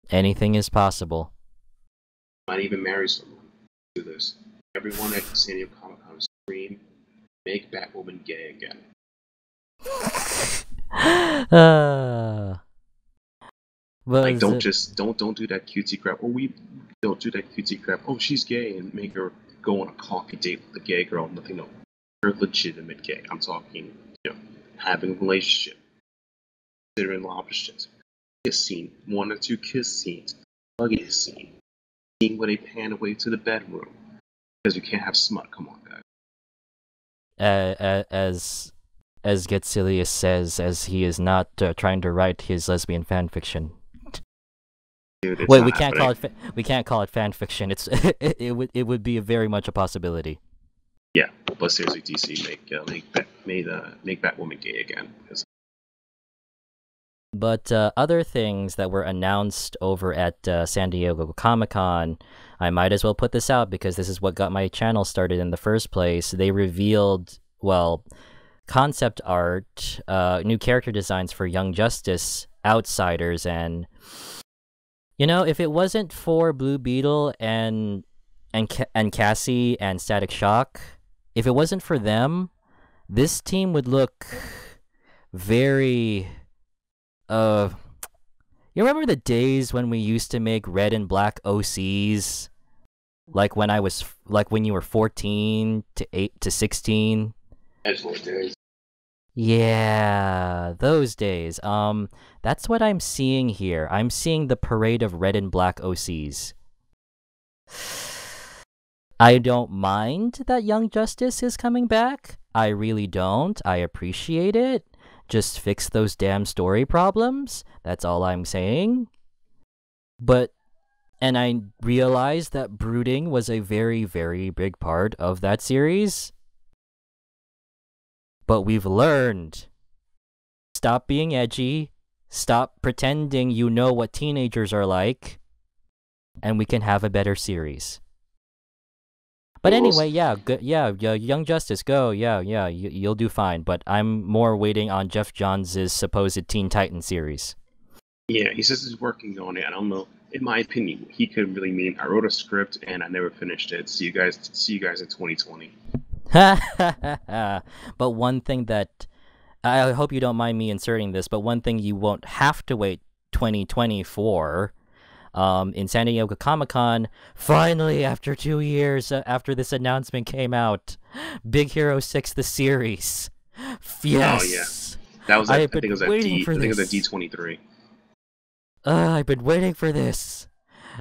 Anything is possible. Might even marry someone. Do this. Everyone at San Diego Comic-Con scream, "Make Batwoman gay again." Like don't do that cutesy crap. Oh, we don't do that cutesy crap. Oh, she's gay, and make her go on a coffee date with a gay girl. Nothing. No, you're legitimate gay. I'm talking, having a relationship, considering a lot of shit. Kiss scene, 1 or 2 kiss scenes, hugging scene, scene where they pan away to the bedroom because you can't have smut. Come on, guys. As Getsilius says, as he is not trying to write his lesbian fan fiction. Dude, wait, we can't call it fan fiction. It's it would be very much a possibility. Yeah, but seriously, DC make Batwoman gay again. But other things that were announced over at San Diego Comic-Con, I might as well put this out because this is what got my channel started in the first place. They revealed, concept art, new character designs for Young Justice, Outsiders, and if it wasn't for Blue Beetle and Cassie and Static Shock, if it wasn't for them, this team would look very you remember the days when we used to make red and black OCs? Like when you were 14 to 16? Excellent days. Yeah, those days. That's what I'm seeing here. I'm seeing the parade of red and black OCs. I don't mind that Young Justice is coming back. I really don't. I appreciate it. Just fix those damn story problems. That's all I'm saying. And I realized that brooding was a very, very big part of that series. But we've learned. Stop being edgy. Stop pretending you know what teenagers are like. And we can have a better series. But anyway, Young Justice, go, you'll do fine. But I'm more waiting on Jeff Johns' supposed Teen Titan series. Yeah, he says he's working on it. I don't know. In my opinion, he could really mean I wrote a script and I never finished it. See you guys in 2020. But one thing that I hope you don't mind me inserting this, but one thing you won't have to wait 2020 for. In San Diego Comic-Con, finally, after 2 years after this announcement came out, Big Hero 6, the series. Yes! Oh, yeah. That was, I think it was a D23. I've been waiting for this.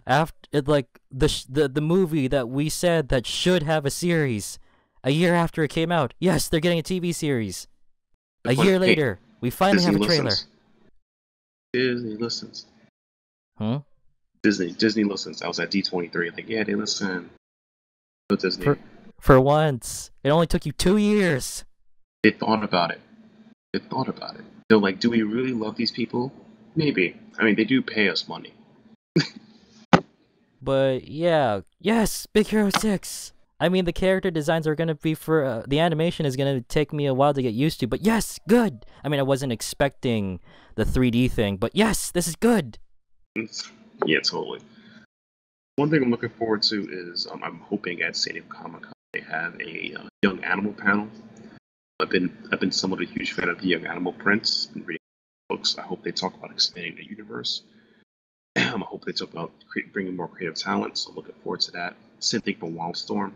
After like the movie that we said that should have a series, a year after it came out, yes, they're getting a TV series. A year Hey, later, we finally Disney have a trailer. listens. Disney listens. Huh? Disney listens. I was at D23. Like, yeah, they listen. Go Disney. For once, it only took you 2 years. They thought about it. They thought about it. They're like, do we really love these people? Maybe. I mean, they do pay us money. But yeah, yes, Big Hero 6. I mean, the character designs are gonna be for the animation is gonna take me a while to get used to. But yes, good. I mean, I wasn't expecting the 3D thing, but yes, this is good. Yeah, totally. One thing I'm looking forward to is I'm hoping at San Diego Comic Con they have a young animal panel. I've been somewhat a huge fan of the young animal prints and reading books. I hope they talk about expanding the universe. I hope they talk about bringing more creative talent. So I'm looking forward to that. Same thing for Wildstorm.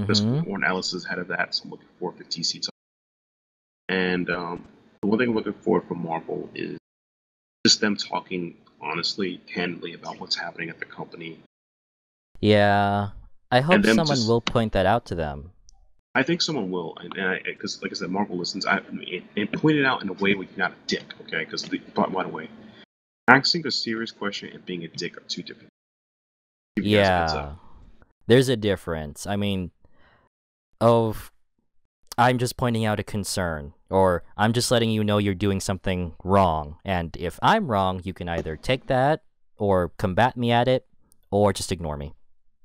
Chris Mm-hmm. Warren Ellis is head of that, so I'm looking forward to DC talk. And the one thing I'm looking forward for Marvel is just them talking honestly, candidly about what's happening at the company. Yeah, I And hope them someone just, will point that out to them. I think someone will, because like I said, Marvel listens. And point it out in a way where you're not a dick, okay? Because by the way, asking a serious question and being a dick are two different. Give you guys a heads up. Yeah, there's a difference. I mean, oh, I'm just pointing out a concern, or I'm just letting you know you're doing something wrong. And if I'm wrong, you can either take that, or combat me at it, or just ignore me.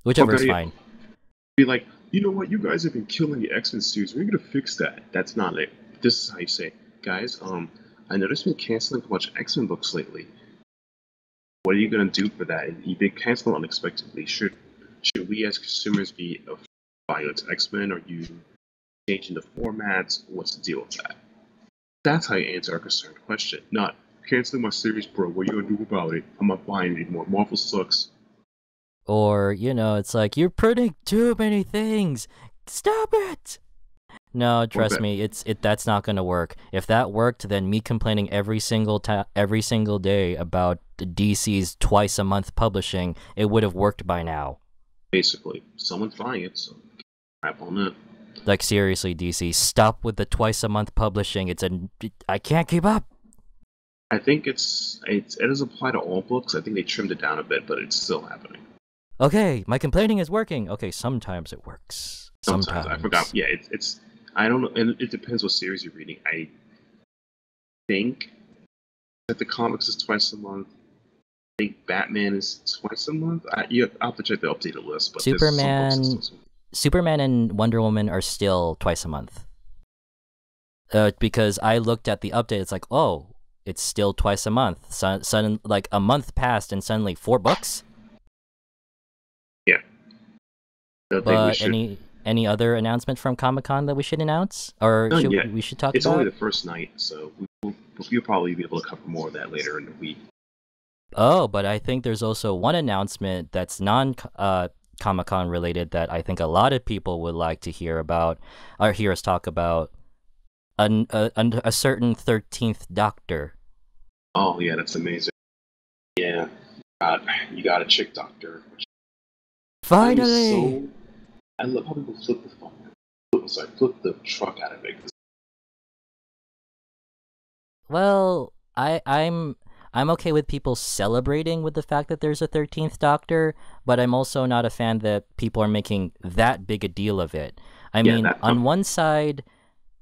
Whichever is Okay, fine. be like, you know what? You guys have been killing the X-Men series. We're gonna fix that. That's not it. This is how you say, guys. I noticed you've been canceling a bunch of X-Men books lately. What are you gonna do for that? And you've been canceling unexpectedly. Should we as consumers be buying into X-Men? Are you changing the formats? What's the deal with that? That's how you answer a concerned question. Not canceling my series, bro. What are you gonna do about it? I'm not buying it anymore. Marvel sucks. Or, it's like, you're printing too many things. Stop it! No, Or trust bet. me, that's not gonna work. If that worked, then me complaining every single day about the DC's twice a month publishing, it would have worked by now. Basically, someone's buying it, so crap on that. Like seriously, DC, stop with the twice a month publishing. I can't keep up. I think it doesn't apply to all books. I think they trimmed it down a bit, but it's still happening. Okay, my complaining is working. Okay, sometimes it works. Sometimes I forgot. Yeah, it's I don't know, and it depends what series you're reading. I think that the comics is twice a month. I think Batman is twice a month. I'll have to check the updated list, but there's some books that's twice a month. Superman and Wonder Woman are still twice a month. Because I looked at the update, it's like, oh, it's still twice a month. Sudden, like a month passed, and suddenly 4 books. Yeah. But any other announcement from Comic-Con that we should announce, or we should talk it's about? only the first night, so we'll probably be able to cover more of that later in the week. Oh, but I think there's also one announcement that's Comic-Con related that I think a lot of people would like to hear about, or hear us talk about. A certain 13th Doctor. Oh yeah, that's amazing. Yeah, you got a chick doctor. Finally! I love how people flip the truck out of it. Well, I'm okay with people celebrating with the fact that there's a 13th Doctor, but I'm also not a fan that people are making that big a deal of it. I mean, on one side,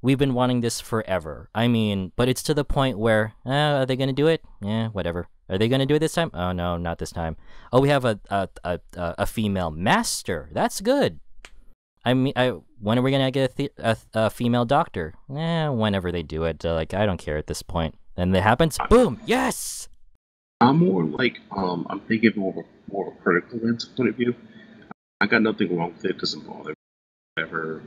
we've been wanting this forever. I mean, but it's to the point where, are they going to do it? Yeah, whatever. Are they going to do it this time? Oh, no, not this time. Oh, we have a female master. That's good. I mean, when are we going to get a female doctor? Whenever they do it. I don't care at this point. And it happens, boom, yes! I'm more like, I'm thinking more of a critical lens point of view. I got nothing wrong with it. It doesn't bother me. Whatever,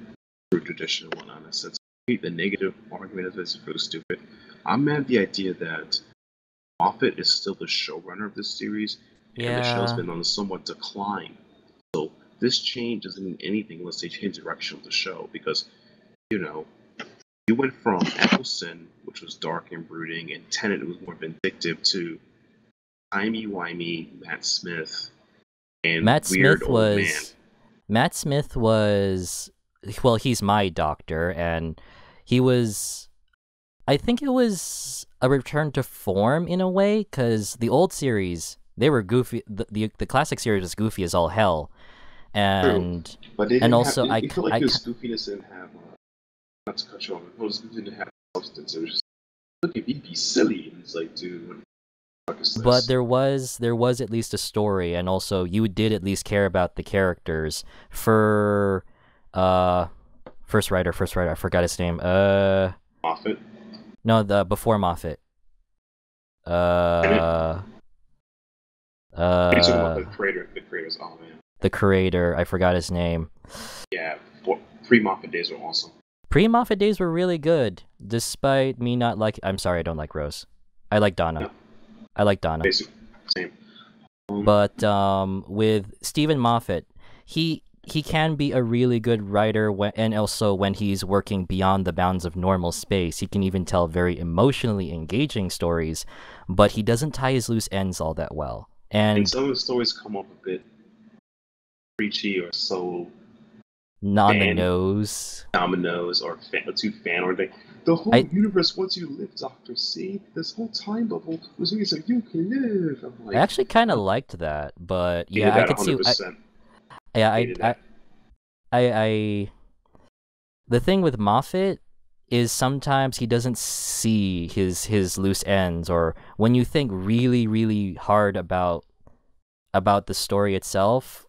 through tradition and whatnot. In a sense, the negative argument of this is really stupid. I'm mad at the idea that Moffat is still the showrunner of this series, and the show's been on a somewhat decline. So this change doesn't mean anything unless they change the direction of the show, because, you went from Eccleston, which was dark and brooding, and Tennant was more vindictive, to timey-wimey Matt Smith and Matt weird Smith old man. was Matt Smith was well, he's my doctor, and he was. I think it was a return to form in a way, because the old series they were goofy. The classic series was goofy as all hell, True, and but they didn't have. also It felt like this goofiness didn't have. Not to cut you off, it was didn't have substance. It was just look at me be silly, and it's like, dude, what the fuck is but this? there was at least a story, and also you did at least care about the characters. For uh, first writer, I forgot his name. Moffat, No, the before Moffat. Bennett. Uh, You're talking about uh, the creator. The creators. Oh man, the creator. I forgot his name. yeah. Pre-Moffat days were awesome. Pre-Moffat days were really good, despite me not like. I'm sorry, I don't like Rose. I like Donna. No, I like Donna. basically same. But with Stephen Moffat, he can be a really good writer and also when he's working beyond the bounds of normal space, he can even tell very emotionally engaging stories, but he doesn't tie his loose ends all that well. And And some of the stories come up a bit preachy or so not on the fan nose. dominoes or too fan or they. The whole I universe wants you to live, Doctor. See, this whole time bubble was made so you can live. I'm I like, actually kind of liked that, but hated yeah, I that could see. 100%. Yeah, Hated that. I the thing with Moffat is sometimes he doesn't see his loose ends, or when you think really really hard about the story itself,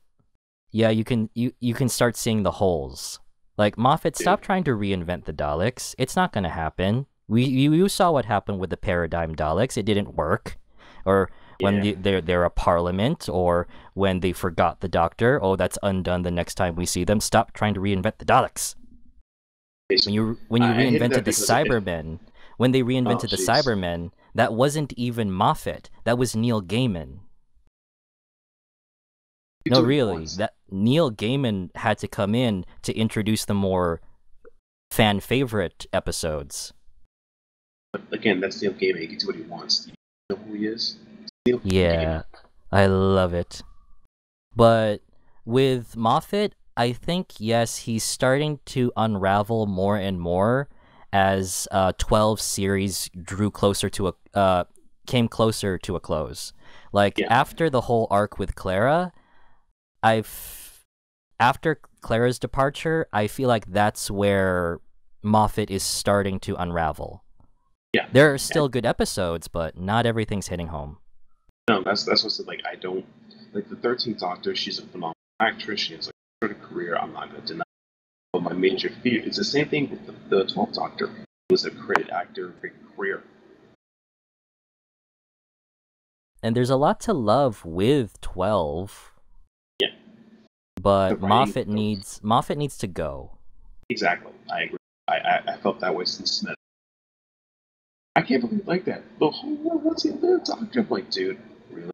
yeah, you can start seeing the holes. Like Moffat, Dude. stop trying to reinvent the Daleks. It's not going to happen. You saw what happened with the Paradigm Daleks. It didn't work. Or when Yeah. they're a parliament, or when they forgot the Doctor. Oh, that's undone the next time we see them. Stop trying to reinvent the Daleks. When Basically, you I hated reinvented that the because it, Cybermen, when they oh reinvented the jeez. Cybermen, that wasn't even Moffat. That was Neil Gaiman. You No, do it really, once. that Neil Gaiman had to come in to introduce the more fan favorite episodes. But again, that's Neil Gaiman. He can do what he wants. You know who he is? Neil Gaiman. Yeah, I love it. But with Moffat, I think yes, he's starting to unravel more and more as 12 series drew closer to came closer to a close. Like Yeah. after the whole arc with Clara, I've after Clara's departure, I feel like that's where Moffat is starting to unravel. Yeah. There are still good episodes, but not everything's hitting home. No, that's what's like. I don't like the 13th Doctor. She's a phenomenal actress. She has a good career. I'm not gonna deny. But my major fear is the same thing with the 12th Doctor. He was a great actor, great career. And there's a lot to love with 12, Yeah. The but writing, Moffat needs to go. exactly. I agree. I felt that way since Smith. I can't believe like that. The whole world wants you to live, Doctor. I'm like, dude, really?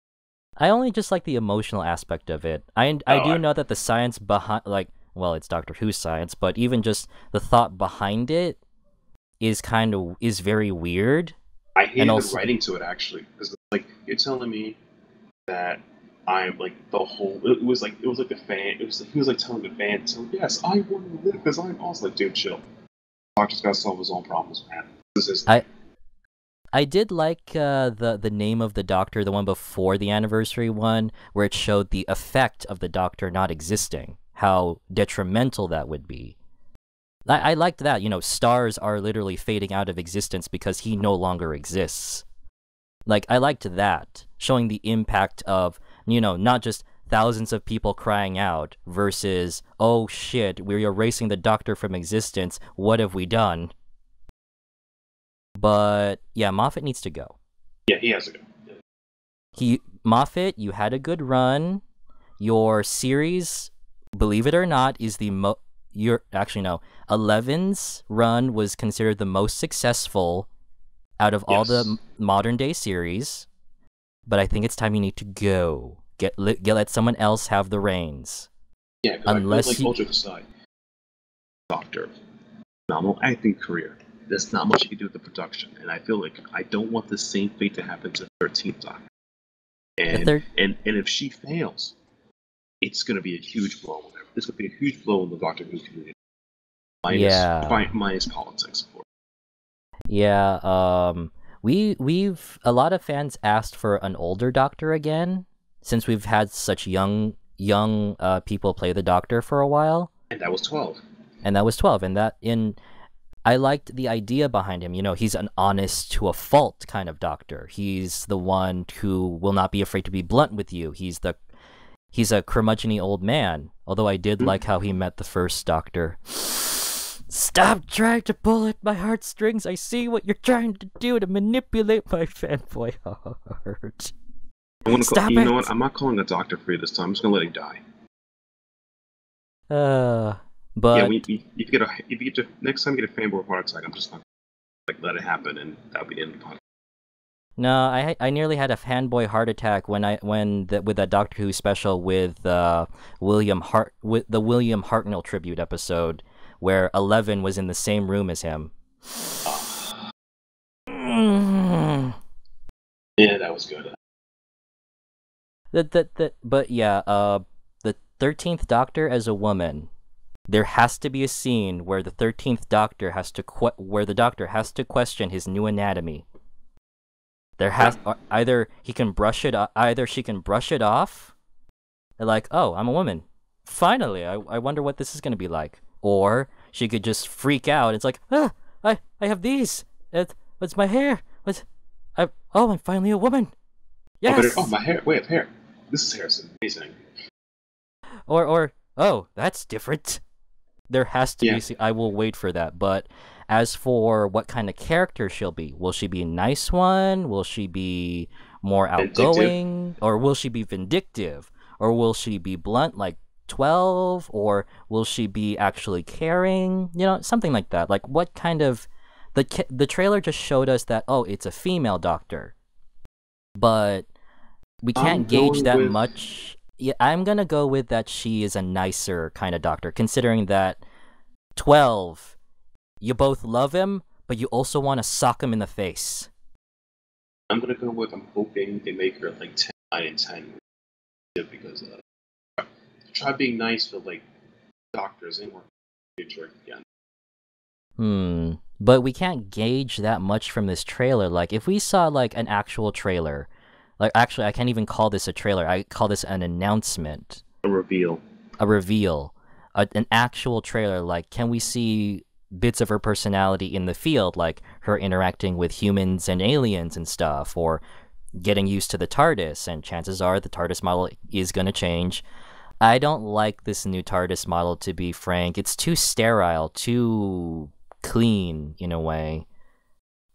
I only just like the emotional aspect of it. I Oh, do know that the science behind, like, well, it's Doctor Who science, but even just the thought behind it is very weird. I And hated the also, writing to it actually because like you're telling me that I'm like the whole. It was like the fan. It was like, he was like telling the fan, so yes, I want to live because I'm also like, dude, chill. Doctor's got to solve his own problems, man. This is I I did like the name of the Doctor, the one before the anniversary one, where it showed the effect of the Doctor not existing, how detrimental that would be. I liked that. Stars are literally fading out of existence because he no longer exists. Like, I liked that, showing the impact of, not just thousands of people crying out versus, oh shit, we're erasing the Doctor from existence. What have we done? But yeah, Moffat needs to go. yeah, he has to go. Moffat, you had a good run. Your series, believe it or not, is your actually no. 11's run was considered the most successful out of all the Yes. modern day series. But I think it's time you need to go. Let someone else have the reins. Yeah, because I feel Unless like you Ultra Kasai, Doctor, phenomenal acting career. There's not much you can do with the production, and I feel like I don't want the same fate to happen to 13th Doctor. The and third, and if she fails, it's going to be a huge blow. This would be a huge blow in the Doctor Who community. yeah, Minus politics, of course. yeah. We've a lot of fans asked for an older Doctor again, since we've had such young people play the Doctor for a while. And that was 12. And that was 12, and I liked the idea behind him. You know, he's an honest to a fault kind of Doctor. He's the one who will not be afraid to be blunt with you. He's a curmudgeon-y old man. Although I did like how he met the first Doctor. Stop trying to pull at my heartstrings. I see what you're trying to do to manipulate my fanboy heart. You know what? I'm not calling the Doctor free this time. I'm just gonna let him die. But yeah, if you get to next time you get a fanboy heart attack, I'm just not let it happen, and that'll be the end of the podcast. no, I nearly had a fanboy heart attack with that Doctor Who special with the William Hartnell tribute episode where 11 was in the same room as him. Yeah, that was good. But yeah, the 13th Doctor as a woman. There has to be a scene where the 13th Doctor where the Doctor has to question his new anatomy. Either she can brush it off, like, oh, I'm a woman. Finally, I wonder what this is going to be like. Or she could just freak out. It's like, I have these. What's my hair? I'm finally a woman. Yes. Oh, my hair. Wait, hair. This hair is amazing. Or oh, that's different. There has to be. I will wait for that. But as for what kind of character she'll be, will she be a nice one? Will she be more outgoing? Or will she be vindictive? Or will she be blunt like 12? Or will she be actually caring? You know, something like that. Like what kind of... The trailer just showed us that, oh, it's a female Doctor. But we can't gauge that much. Yeah, I'm gonna go with that she is a nicer kind of Doctor, considering that 12, you both love him, but you also want to sock him in the face. I'm hoping they make her like 10, 9, and 10, because try being nice for like doctors and work again. But we can't gauge that much from this trailer. Like, if we saw like an actual trailer. Like, actually, I can't even call this a trailer. I call this an announcement. A reveal. An actual trailer. Like, can we see bits of her personality in the field? Like, her interacting with humans and aliens and stuff. Or getting used to the TARDIS. And chances are the TARDIS model is going to change. I don't like this new TARDIS model, to be frank. It's too sterile, too clean, in a way.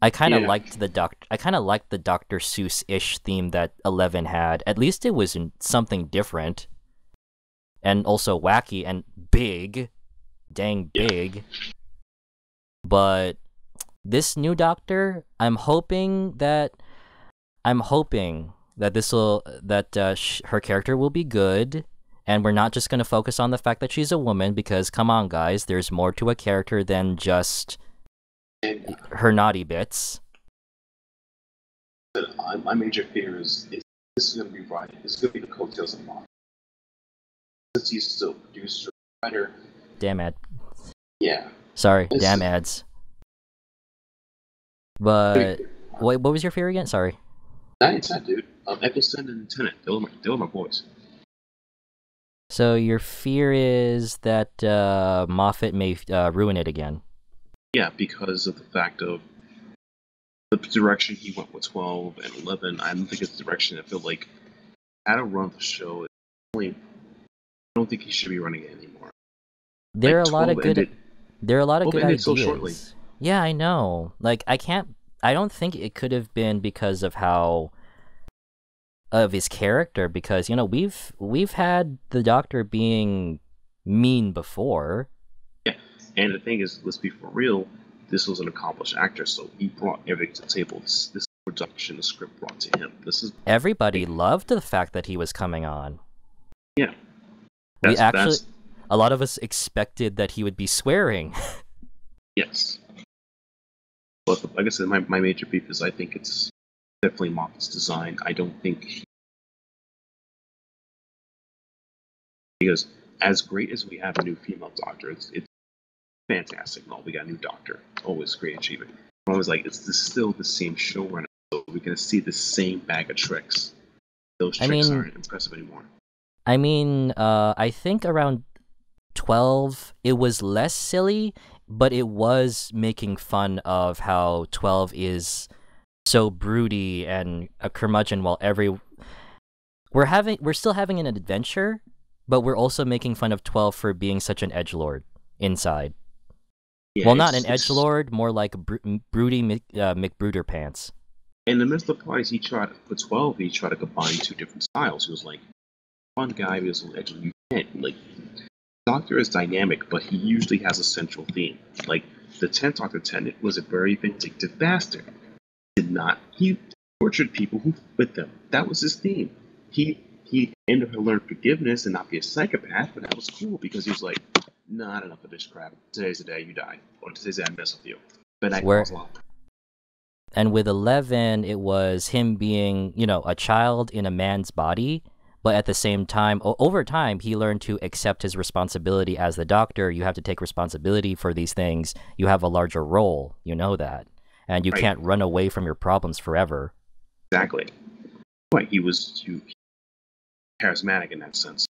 I kind of liked the Dr. Seuss-ish theme that 11 had. At least it was something different, and also wacky and big, dang big. But this new Doctor, I'm hoping that her character will be good, and we're not just gonna focus on the fact that she's a woman. Because come on, guys, there's more to a character than just her naughty bits. My major fear is this is going to be right. This is going to be the coattails of Moffat. Since he's still producer, writer. Damn ad. Yeah. Sorry, damn ads. But what was your fear again? Sorry. 9 and 10, dude. Eccleston and Tennant. They were my boys. So your fear is that Moffat may ruin it again. Yeah, because of the fact of the direction he went with 12 and 11. I don't think it's the direction I feel like how to run the show. I don't think he should be running it anymore. There are a lot of good ideas. So shortly. Yeah, I know. Like, I don't think it could have been because of his character, because, you know, we've had the Doctor being mean before. Yeah, and the thing is, let's be for real, this was an accomplished actor, so he brought everything to the table. This production, the script brought to him. Everybody loved the fact that he was coming on. Yeah. A lot of us expected that he would be swearing. Yes. But like I said, my major beef is I think it's definitely Moffat's design. I don't think Because as great as we have a new female doctor, it's fantastic. No, we got a new doctor. Always great achievement. I was like, still the same showrunner. So we're gonna see the same bag of tricks. Those tricks aren't impressive anymore. I think around 12, it was less silly, but it was making fun of how 12 is so broody and a curmudgeon while we're still having an adventure, but we're also making fun of 12 for being such an edgelord inside. Yeah, well, not an edgelord, more like broody McBrooder pants. In the midst of the parties, he tried to combine two different styles. He was like, one guy, he was a little edgy. You can't, like, Doctor is dynamic, but he usually has a central theme. Like, the 10th Doctor Tenant was a very vindictive bastard. He tortured people who with them. That was his theme. He ended up learning forgiveness and not be a psychopath, but that was cool because he was like, not enough of this crap. Today's the day you die. Or today's the day I mess with you. But I falls off. And with 11, it was him being, a child in a man's body, but at the same time, over time, he learned to accept his responsibility as the Doctor. You have to take responsibility for these things. You have a larger role. You know that. And you can't run away from your problems forever. Exactly. Right, he was charismatic in that sense.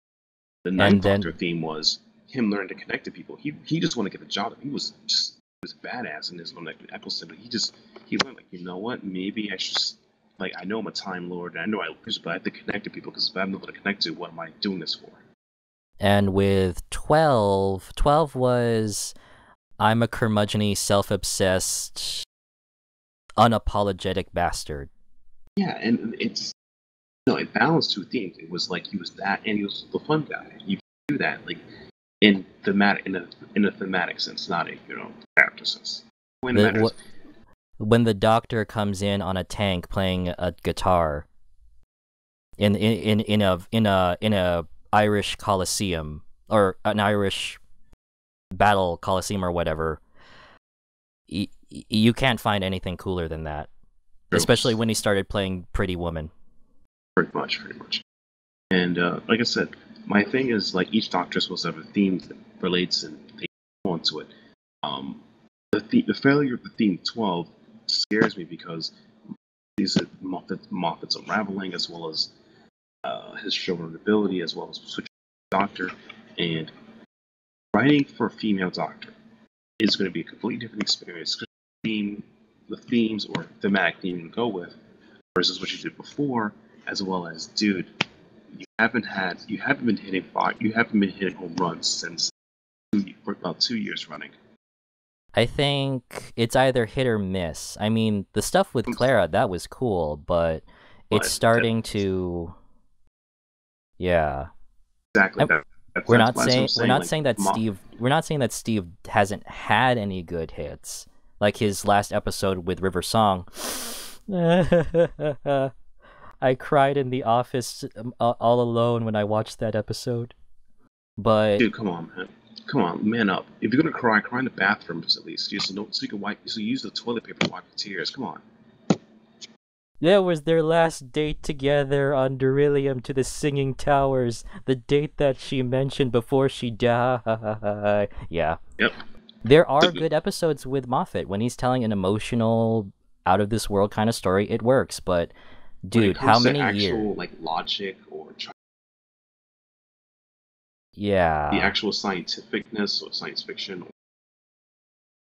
The Ninth Doctor theme was him learning to connect to people. He just wanted to get the job. He was badass in his own episode. But he learned, like, you know what? Maybe I should, like, I know I'm a Time Lord, and I know but I have to connect to people, because if I have nothing to connect to, what am I doing this for? And with 12 was, I'm a curmudgeon-y, self-obsessed, unapologetic bastard. Yeah, and it balanced two themes. It was like he was that, and he was the fun guy. You do that, like, in a thematic sense, not a character sense. When the Doctor comes in on a tank playing a guitar in a Irish Coliseum, or an Irish battle Coliseum or whatever, you can't find anything cooler than that. Especially when he started playing Pretty Woman. Pretty much. And like I said, my thing is, like, each Doctor is supposed to have a theme that relates and they go into it. The failure of the theme 12 scares me because these are Moffat's unraveling, as well as his showrunner ability, as well as switching Doctor, and writing for a female Doctor is going to be a completely different experience. The themes or thematic theme you go with versus what you did before, as well as, dude, you haven't been hitting home runs for about 2 years running. I think it's either hit or miss. I mean, the stuff with Clara, that was cool, but it's starting to, yeah. Exactly. We're not saying that Steve hasn't had any good hits. Like his last episode with River Song. I cried in the office all alone when I watched that episode. But dude, come on, man. Come on, man up. If you're gonna cry in the bathrooms at least. So you can wipe. So use the toilet paper to wipe your tears. Come on. That was their last date together on Beryllium to the Singing Towers. The date that she mentioned before she died. Yeah. Yep. There are good episodes with Moffat. When he's telling an emotional, out-of-this-world kind of story, it works. But, dude, how many years? Actual, like, logic or... Yeah. The actual scientificness or science fiction, or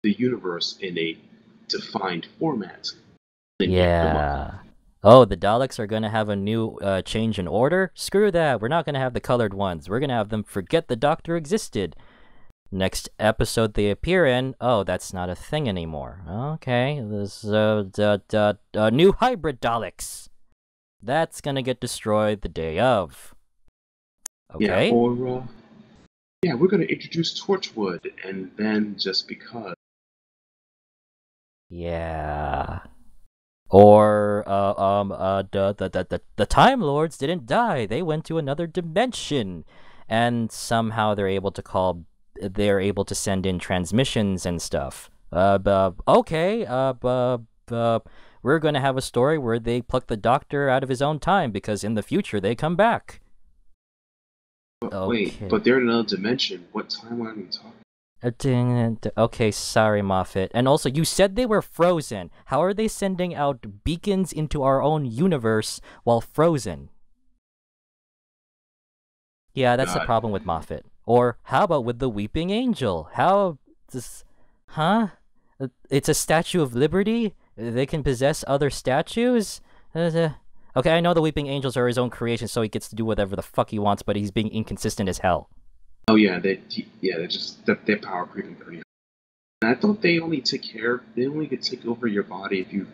the universe in a defined format. Yeah. Oh, the Daleks are going to have a new change in order? Screw that. We're not going to have the colored ones. We're going to have them forget the Doctor existed. Next episode they appear in, oh, that's not a thing anymore. Okay, there's new hybrid Daleks. That's gonna get destroyed the day of. Okay. Yeah, or we're gonna introduce Torchwood, and then just because. Yeah. Or the Time Lords didn't die. They went to another dimension, and somehow they're able to send in transmissions and stuff. Okay, we're going to have a story where they pluck the Doctor out of his own time because in the future they come back. But wait, Okay. but they're in another dimension. What timeline are we talking? Okay, sorry, Moffat. And also, you said they were frozen. How are they sending out beacons into our own universe while frozen? Yeah, that's the God. problem with Moffat. Or how about with the Weeping Angel? How this? Huh? It's a Statue of Liberty. They can possess other statues. Okay, I know the Weeping Angels are his own creation, so he gets to do whatever the fuck he wants. But he's being inconsistent as hell. Oh yeah, they're just they're power creeping pretty hard. And I thought they only could take over your body if you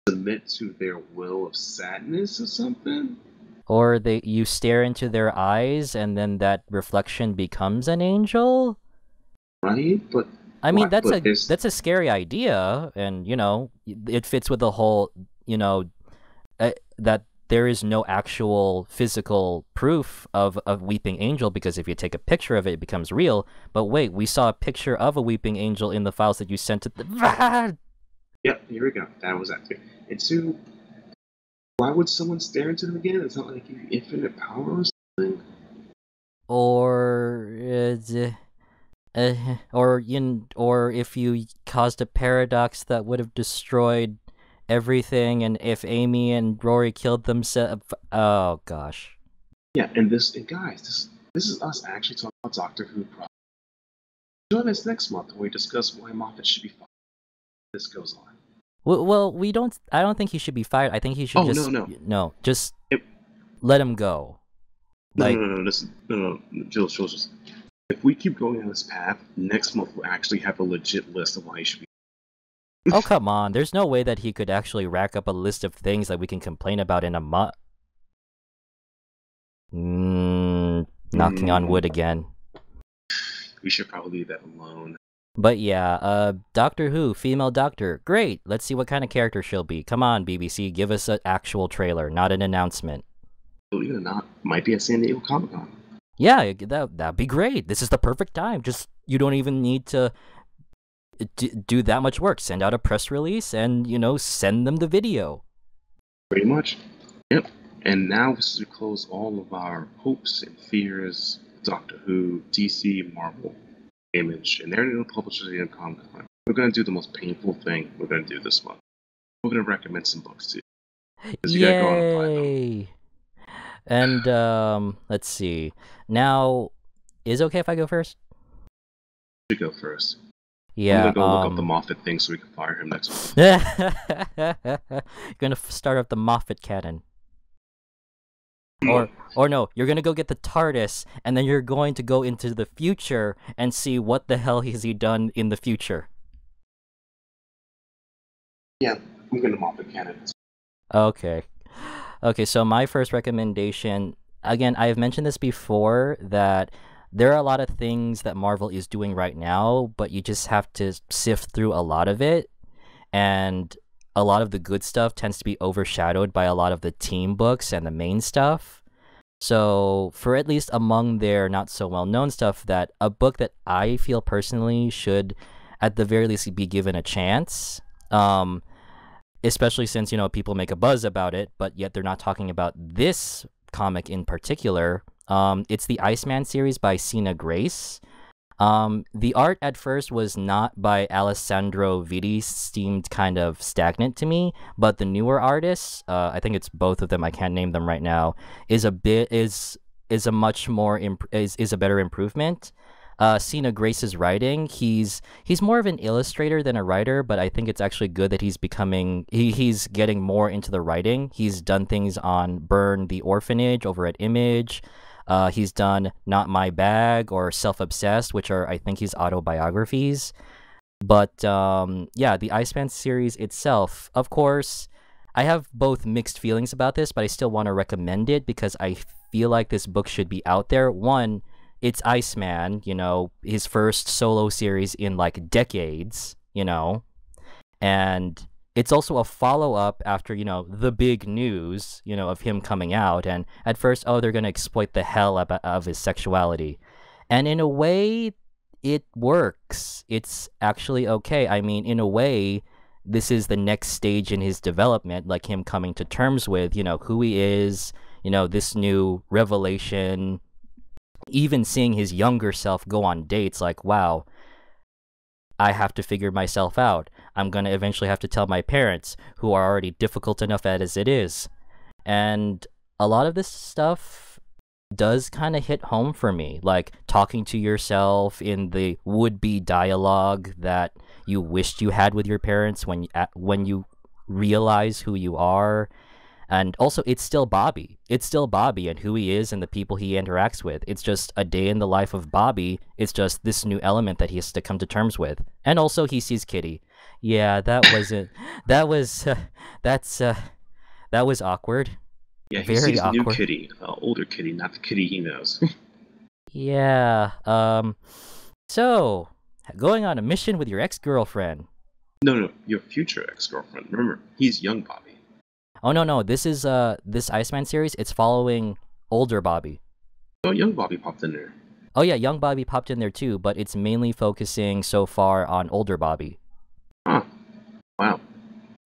submit to their will of sadness or something. Or you stare into their eyes, and then that reflection becomes an angel. Right? But I mean, what? But there's that's a scary idea, and it fits with the whole, that there is no actual physical proof of a weeping angel, because if you take a picture of it, it becomes real. But wait, we saw a picture of a weeping angel in the files that you sent to the. Yep, here we go. That was that too. And two, why would someone stare into them again? It's not like you have infinite power or something. Or or if you caused a paradox that would have destroyed everything, and if Amy and Rory killed themselves, oh gosh. Yeah, and guys, this is us actually talking about Doctor Who. Join us next month when we discuss why Moffat should be fired. This goes on. Well, we don't. I don't think he should be fired. I think he should just Yep. let him go. Listen, Jules. If we keep going down this path, next month we'll actually have a legit list of why he should be. Oh, come on. There's no way that he could actually rack up a list of things that we can complain about in a month. Knocking on wood again. We should probably leave that alone. But yeah, Doctor Who, female doctor. Great. Let's see what kind of character she'll be. Come on, BBC. Give us an actual trailer, not an announcement. Believe it or not, might be at San Diego Comic-Con. Yeah, that'd be great. This is the perfect time. Just, you don't even need to do that much work. Send out a press release and, send them the video. Pretty much. Yep. And now this is to close all of our hopes and fears. Doctor Who, DC, Marvel, Image, and they're the publishers in Comic-Con. We're going to do the most painful thing we're going to do this month. We're going to recommend some books too. Yay! And let's see. Now, is it okay if I go first? You go first. Yeah. I'm gonna go look up the Moffat thing so we can fire him next week. You're gonna start up the Moffat cannon. Or no, you're gonna go get the TARDIS, and then you're going to go into the future and see what the hell has he done in the future. Yeah, I'm gonna Moffat cannon. Okay. Okay, so my first recommendation, again, I've mentioned this before, that there are a lot of things that Marvel is doing right now, but you just have to sift through a lot of it, and a lot of the good stuff tends to be overshadowed by a lot of the team books and the main stuff. So for at least among their not so well-known stuff, that a book that I feel personally should at the very least be given a chance, especially since, people make a buzz about it, but yet they're not talking about this comic in particular. It's the Iceman series by Sina Grace. The art at first was not by Alessandro Vitti, seemed kind of stagnant to me, but the newer artists, I think it's both of them, I can't name them right now, is a better improvement. Sina Grace's writing, he's more of an illustrator than a writer, but I think it's actually good that he's getting more into the writing. He's done things on Burn the Orphanage over at Image. He's done Not My Bag or Self-Obsessed, which are, I think, his autobiographies. But yeah, the Iceman series itself, of course, I have both mixed feelings about this, but I still want to recommend it because I feel like this book should be out there. One, it's Iceman, his first solo series in like decades, and it's also a follow-up after, the big news, of him coming out. And at first, they're going to exploit the hell out of his sexuality. And in a way, it works. It's actually okay. I mean, in a way, this is the next stage in his development, like him coming to terms with, who he is this new revelation, even seeing his younger self go on dates, like, wow, I have to figure myself out. I'm going to eventually have to tell my parents, who are already difficult enough as it is. And a lot of this stuff does kind of hit home for me, like talking to yourself in the would-be dialogue that you wished you had with your parents when you realize who you are. And also, it's still Bobby. It's still Bobby and who he is and the people he interacts with. It's just a day in the life of Bobby. It's just this new element that he has to come to terms with. And also, he sees Kitty. Yeah, that wasn't. That was. That was awkward. Yeah, he Very sees new awkward. Kitty, older Kitty, not the Kitty he knows. Yeah. So, going on a mission with your ex-girlfriend. No, your future ex-girlfriend. Remember, he's young Bobby. Oh no, this is this Iceman series. It's following older Bobby. Oh, young Bobby popped in there. Oh yeah, young Bobby popped in there too, but it's mainly focusing so far on older Bobby. Huh. Wow.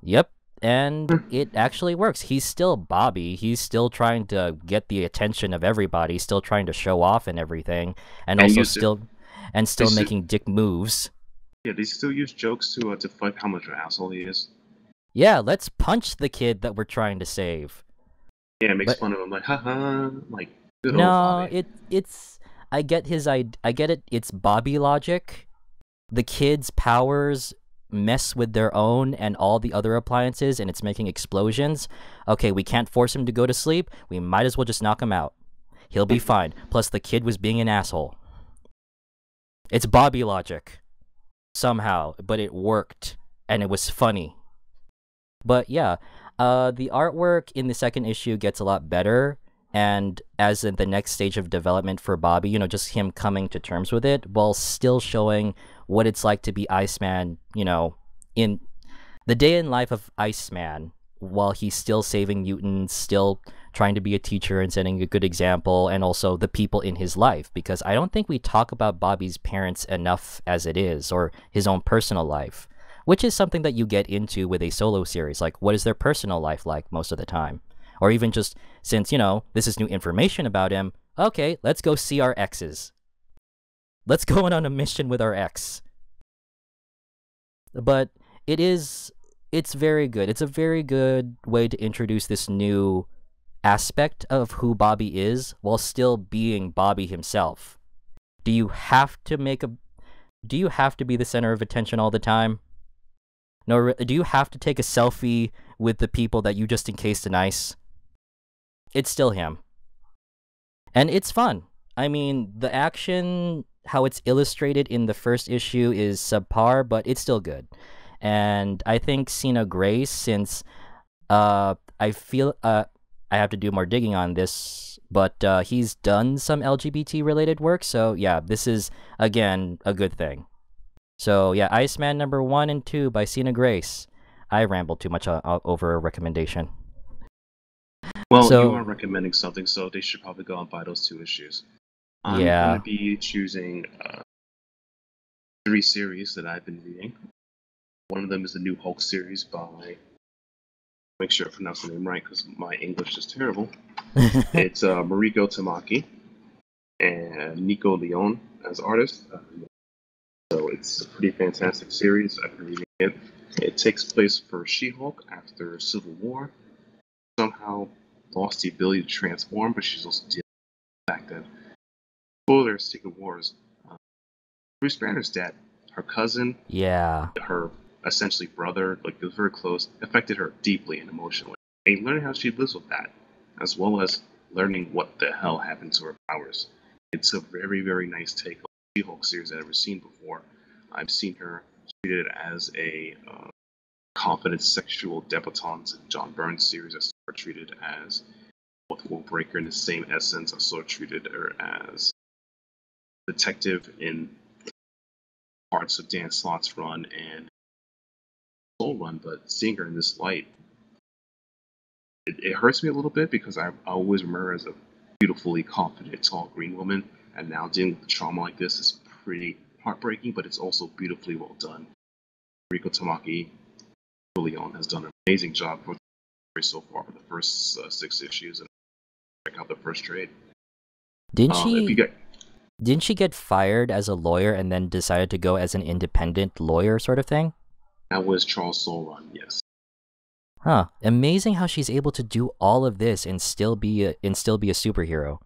Yep, and it actually works. He's still Bobby. He's still trying to get the attention of everybody. Still trying to show off and everything, and also still making dick moves. Yeah, they still use jokes to fight how much of an asshole he is. Yeah, let's punch the kid that we're trying to save. Yeah, it makes fun of him, like, haha, like, good no, old Bobby. it's I get it. It's Bobby logic. The kid's powers mess with their own and all the other appliances, and it's making explosions. Okay, we can't force him to go to sleep. We might as well just knock him out. He'll be fine. Plus, the kid was being an asshole. It's Bobby logic. Somehow, but it worked, and it was funny. But yeah, the artwork in the second issue gets a lot better, and as in the next stage of development for Bobby, just him coming to terms with it, while still showing what it's like to be Iceman, in the day in life of Iceman, while he's still saving mutants, still trying to be a teacher and setting a good example, and also the people in his life, because I don't think we talk about Bobby's parents enough as it is, or his own personal life. Which is something that you get into with a solo series, like what is their personal life like most of the time? Or even just, since, this is new information about him, okay, let's go see our exes. Let's go on a mission with our ex. But it's very good. It's a very good way to introduce this new aspect of who Bobby is while still being Bobby himself. Do you have to be the center of attention all the time? No, do you have to take a selfie with the people that you just encased in ice? It's still him. And it's fun. I mean, the action, how it's illustrated in the first issue is subpar, but it's still good. And I think Cena Grace, since I feel I have to do more digging on this, but he's done some LGBT-related work, so yeah, this is, again, a good thing. So yeah, Iceman number 1 and 2 by Cena Grace. I rambled too much over a recommendation. Well, you are recommending something, so they should probably go and buy those 2 issues. I'm going to be choosing 3 series that I've been reading. One of them is the new Hulk series by, make sure I pronounce the name right because my English is terrible. It's Mariko Tamaki and Nico Leon as artists. So it's a pretty fantastic series. I've been reading it. It takes place for She-Hulk after Civil War. Somehow lost the ability to transform, but she's also dealing with the fact that, spoilers, Secret Wars, Bruce Banner's dead. Her cousin, her essentially brother, like it was very close, affected her deeply and emotionally. And learning how she lives with that, as well as learning what the hell happened to her powers. It's a very, very nice take on the She-Hulk series I've never seen before. I've seen her treated as a confident sexual debutante in John Byrne's series. I saw her treated as Fourth Wall Breaker in the same essence. I saw her treated her as detective in parts of Dan Slott's run and Soul Run, but seeing her in this light, it hurts me a little bit because I always remember her as a beautifully confident, tall green woman, and now dealing with trauma like this is pretty heartbreaking, but it's also beautifully well done. Riko Tamaki Leon has done an amazing job so far for the first 6 issues, and out the first trade. Didn't If you she? get Didn't she get fired as a lawyer and then decided to go as an independent lawyer, sort of thing? that was Charles Soule run, yes. Huh. Amazing how she's able to do all of this and still be a superhero.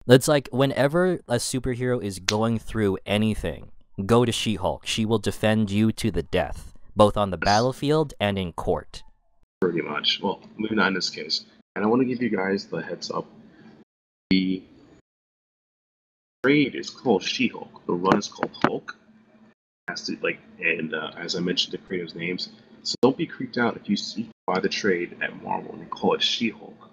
It's like whenever a superhero is going through anything, go to She-Hulk. She will defend you to the death, both on the battlefield and in court. Pretty much. Well, maybe not in this case. And I want to give you guys the heads up. The trade is called She-Hulk. The run is called Hulk. As I mentioned the creators' names, so don't be creeped out if you see buy the trade at Marvel and they call it She-Hulk,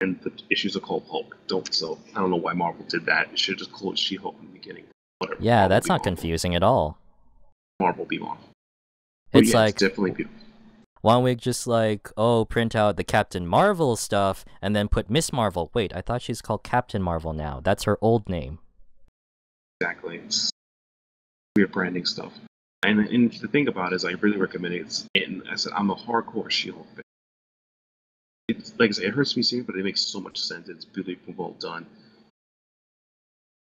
and the issues are called Hulk. So I don't know why Marvel did that. It should just call it She-Hulk in the beginning. Whatever. Yeah, Marvel that's be not Marvel. confusing at all. Marvel be Marvel. But It's yeah, like, it's definitely beautiful. why don't we just print out the Captain Marvel stuff and then put Miss Marvel? Wait, I thought she's called Captain Marvel now. That's her old name. Exactly. It's weird branding stuff. And the thing about it is, I really recommend it. And I said, I'm a hardcore She-Hulk fan. It's like I said, it hurts me seeing it, but it makes so much sense. It's beautifully well done.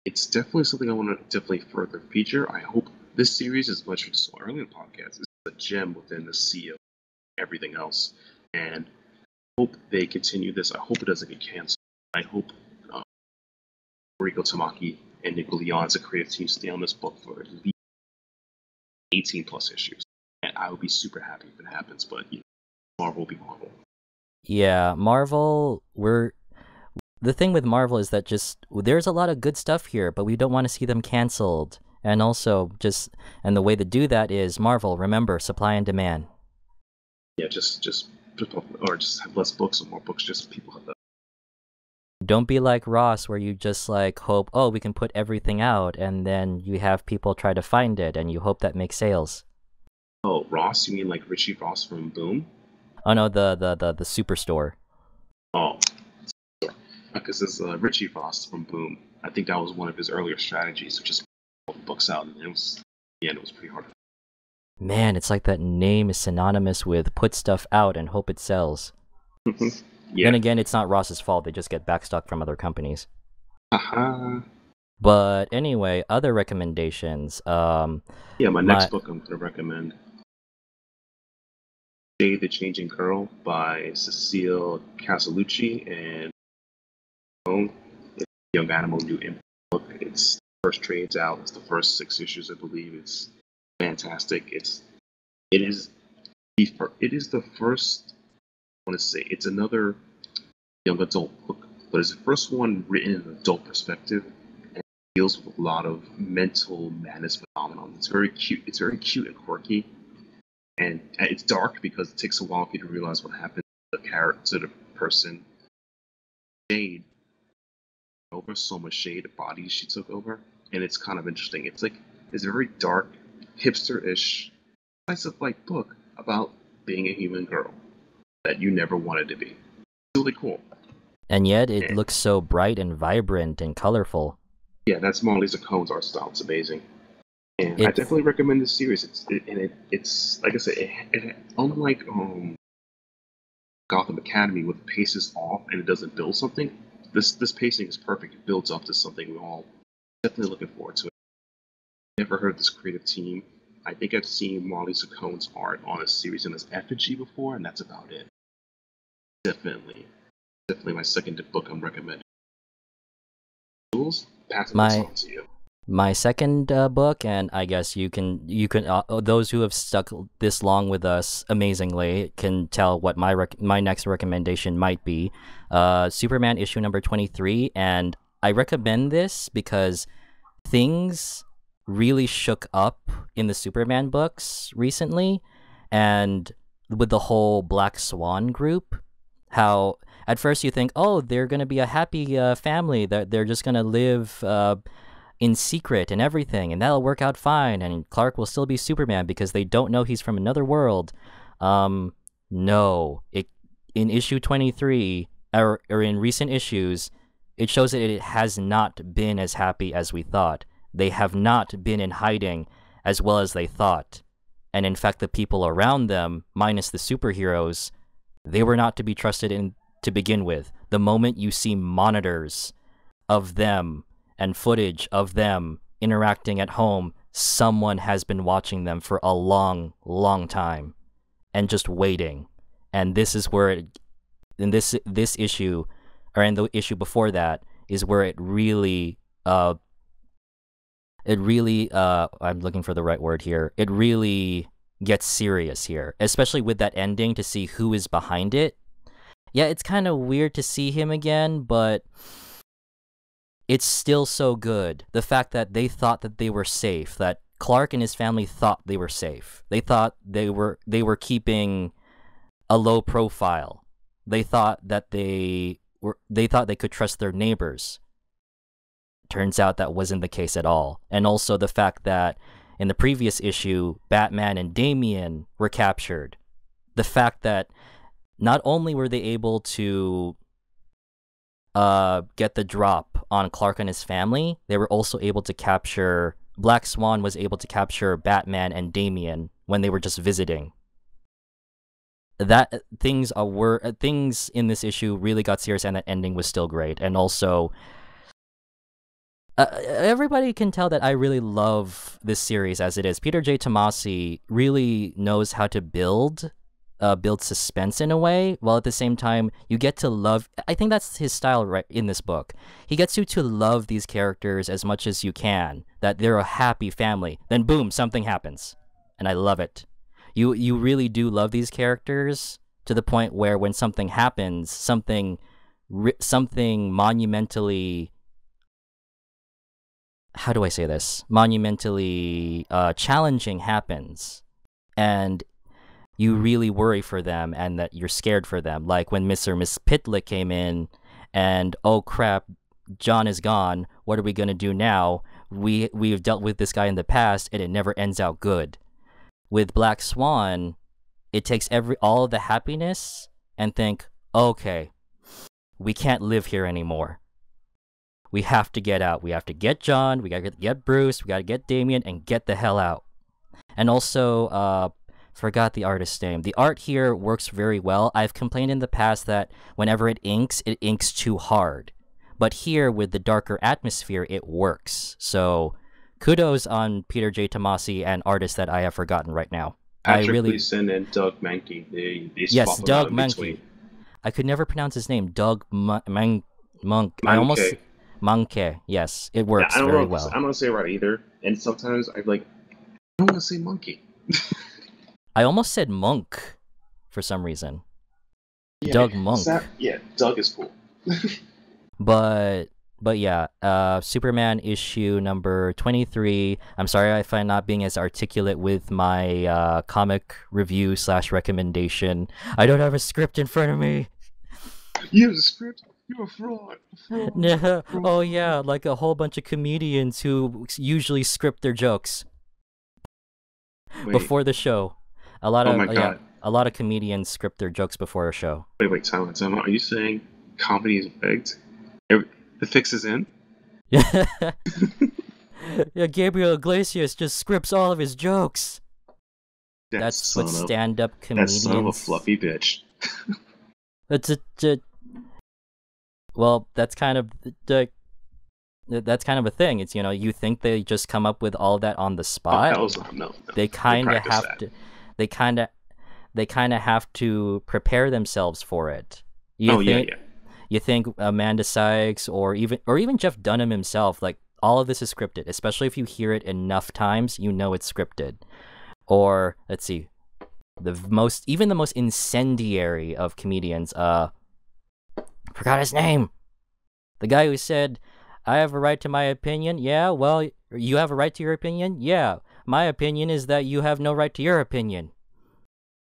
It's definitely something I want to further feature. I hope this series, as much as we saw earlier in the podcast, is a gem within the sea of everything else. And I hope they continue this. I hope it doesn't get canceled. I hope Rico Tamaki and Nick Leon as a creative team stay on this book for at least 18 plus issues. And I would be super happy if it happens, but Marvel will be Marvel. Yeah, Marvel, the thing with Marvel is that there's a lot of good stuff here, but we don't want to see them canceled. And also and the way to do that is Marvel, remember, supply and demand. Yeah, just have less books or more books, just people have that. Don't be like Ross, where you just hope, oh, we can put everything out, and then you have people try to find it, and you hope that makes sales. Oh, Ross? You mean like Richie Ross from Boom? Oh no, the Superstore. Oh, because it's Richie Ross from Boom. I think that was one of his earlier strategies, just put books out, and it was pretty hard. Man, it's like that name is synonymous with put stuff out and hope it sells. Yeah. Then again, it's not Ross's fault. They just get backstock from other companies. Haha. But anyway, other recommendations. My next book I'm going to recommend, Jade the Changing Girl by Cecile Casalucci and it's Young Animal New Imp book. It's the first trades out. It's the first 6 issues, I believe. It's fantastic. It is the first. I want to say it's another young adult book, but it's the first one written in an adult perspective and deals with a lot of mental madness phenomenon. It's very cute. It's very cute and quirky, and it's dark because it takes a while for you to realize what happened to the character, to the person. Jade over so much shade, the body she took over, and it's kind of interesting. It's a very dark, hipster-ish, slice of life book about being a human girl that you never wanted to be. It's really cool. And yet it looks so bright and vibrant and colorful. Yeah, that's Marley Zakone's art style. It's amazing. And I definitely recommend this series. It's like I said, it unlike Gotham Academy, where the pace is off and it doesn't build something, this pacing is perfect. It builds up to something we're all definitely looking forward to. Never heard this creative team. I think I've seen Marley Zakone's art on a series in his effigy before, and that's about it. Definitely my second book I'm recommending. Jules, passing this on to you. My second book, and I guess you can those who have stuck this long with us amazingly can tell what my next recommendation might be. Superman issue number 23, and I recommend this because things really shook up in the Superman books recently, and with the whole Black Swan group, how at first you think, oh, they're gonna be a happy family, that they're just gonna live in secret and everything, and that'll work out fine, and Clark will still be Superman because they don't know he's from another world. No, in issue 23 or in recent issues, it shows that it has not been as happy as we thought. They have not been in hiding as well as they thought. And in fact, the people around them, minus the superheroes, they were not to be trusted in to begin with. The moment you see monitors of them and footage of them interacting at home, someone has been watching them for a long, long time and just waiting. And this is where in this issue, or in the issue before that, is where it really I'm looking for the right word here. It really gets serious here, especially with that ending, to see who is behind it. Yeah, it's kind of weird to see him again, but it's still so good. The fact that they thought that they were safe, that Clark and his family thought they were safe. They thought they were keeping a low profile. They thought that they could trust their neighbors. Turns out that wasn't the case at all. And also the fact that in the previous issue, Batman and Damian were captured. The fact that not only were they able to get the drop on Clark and his family, they were also able to capture... Black Swan was able to capture Batman and Damian when they were just visiting. That things in this issue really got serious, and that ending was still great. And also, everybody can tell that I really love this series as it is. Peter J. Tomasi really knows how to build suspense in a way, while at the same time you get to love... I think that's his style right in this book. He gets you to love these characters as much as you can, that they're a happy family. Then boom, something happens. And I love it. You really do love these characters to the point where when something happens, something monumentally... How do I say this? Monumentally challenging happens. And you really worry for them, and that you're scared for them. Like when Mr. and Miss Pitlick came in, and oh crap, John is gone. What are we gonna do now? We've dealt with this guy in the past, and it never ends out good. With Black Swan, it takes all of the happiness and think, okay, we can't live here anymore. We have to get out. We have to get John. We gotta get Bruce. We gotta get Damian and get the hell out. And also, forgot the artist's name. The art here works very well. I've complained in the past that whenever it inks too hard. But here, with the darker atmosphere, it works. So, kudos on Peter J. Tomasi and artists that I have forgotten right now. Patrick Gleason and Doug Mankey. They yes, Doug Mankey. I could never pronounce his name. Doug Monk. I almost... Monkey. Yes, it works very well. I don't want to say it right either. And sometimes I don't want to say monkey. I almost said monk for some reason. Yeah, Doug Monk. Doug is cool. But yeah, Superman issue number 23. I'm sorry if I'm not being as articulate with my comic review / recommendation. I don't have a script in front of me. You have a script? You're a fraud. Fraud. Oh yeah, like a whole bunch of comedians who usually script their jokes before the show. A lot of comedians script their jokes before a show. Wait, time out. Are you saying comedy is rigged? The fix is in? Yeah, Gabriel Iglesias just scripts all of his jokes. That's what stand-up comedians... That son of a fluffy bitch. Well, that's kind of a thing. It's, you think they just come up with all that on the spot. No. They kind of have to. They kind of have to prepare themselves for it. You think Amanda Sykes or even Jeff Dunham himself, like, all of this is scripted. Especially if you hear it enough times, you know it's scripted. Or let's see, the most incendiary of comedians. Forgot his name. The guy who said, I have a right to my opinion. Yeah, well, you have a right to your opinion? Yeah, my opinion is that you have no right to your opinion.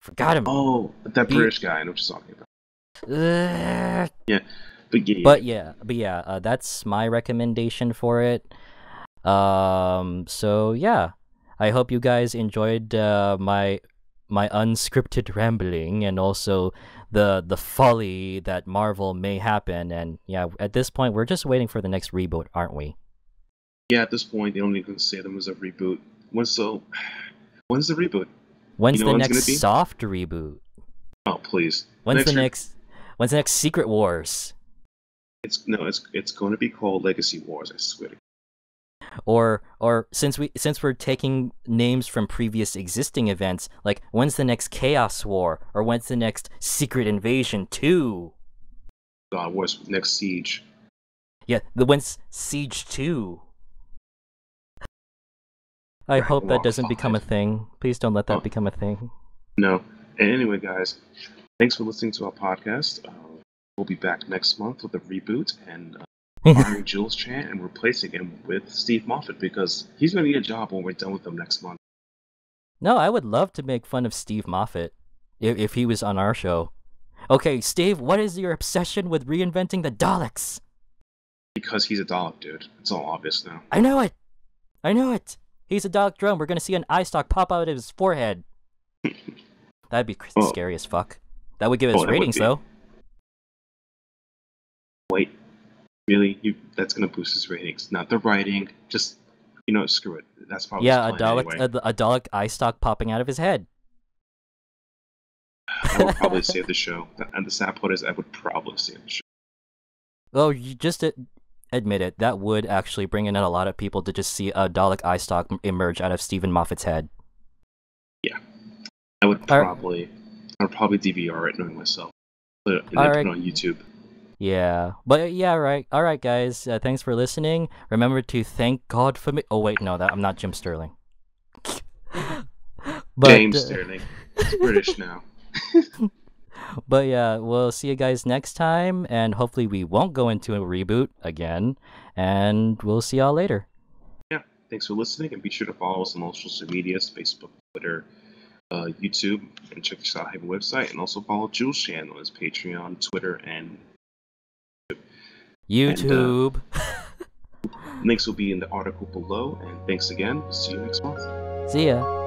Forgot him. Oh, that British guy I know what you're talking about. But yeah, that's my recommendation for it. So yeah, I hope you guys enjoyed my unscripted rambling, and also the folly that Marvel may happen. And yeah, at this point, we're just waiting for the next reboot, aren't we? Yeah, at this point, they don't even say them as a reboot. When's the reboot? When's the next soft reboot? Oh, please. When's the next Secret Wars? It's going to be called Legacy Wars. I swear. Or since we're taking names from previous existing events, like when's the next Chaos War, or when's the next Secret Invasion 2? God, what's next Siege? Yeah, when's Siege 2? I hope War that doesn't 5. become a thing. Please don't let that become a thing. No. And anyway, guys, thanks for listening to our podcast. We'll be back next month with a reboot and firing Jules Chan and replacing him with Steve Moffat, because he's going to need a job when we're done with him next month. No, I would love to make fun of Steve Moffat if he was on our show. Okay, Steve, what is your obsession with reinventing the Daleks? Because he's a Dalek, dude. It's all obvious now. I know it! He's a Dalek drone. We're gonna see an eye stalk pop out of his forehead. That'd be scary as fuck. That would give us ratings, though. Wait. Really? That's gonna boost his ratings. Not the writing. Just, screw it. That's probably a Dalek eye stalk popping out of his head. I would probably save the show. And the sad part is I would probably save the show. Oh, you just admit it. That would actually bring in a lot of people to just see a Dalek eye stalk emerge out of Stephen Moffat's head. Yeah. I would probably DVR it knowing myself. Put it on YouTube. Yeah. But yeah, right. Alright, guys. Thanks for listening. Remember to thank God for me. Oh, wait, no, I'm not Jim Sterling. James Sterling. It's British now. But yeah, we'll see you guys next time, and hopefully we won't go into a reboot again, and we'll see y'all later. Yeah, thanks for listening, and be sure to follow us on all social medias, Facebook, Twitter, YouTube, and check us out on our website, and also follow Jules Chan on his Patreon, Twitter, and YouTube. Links will be in the article below, and thanks again. See you next month. See ya.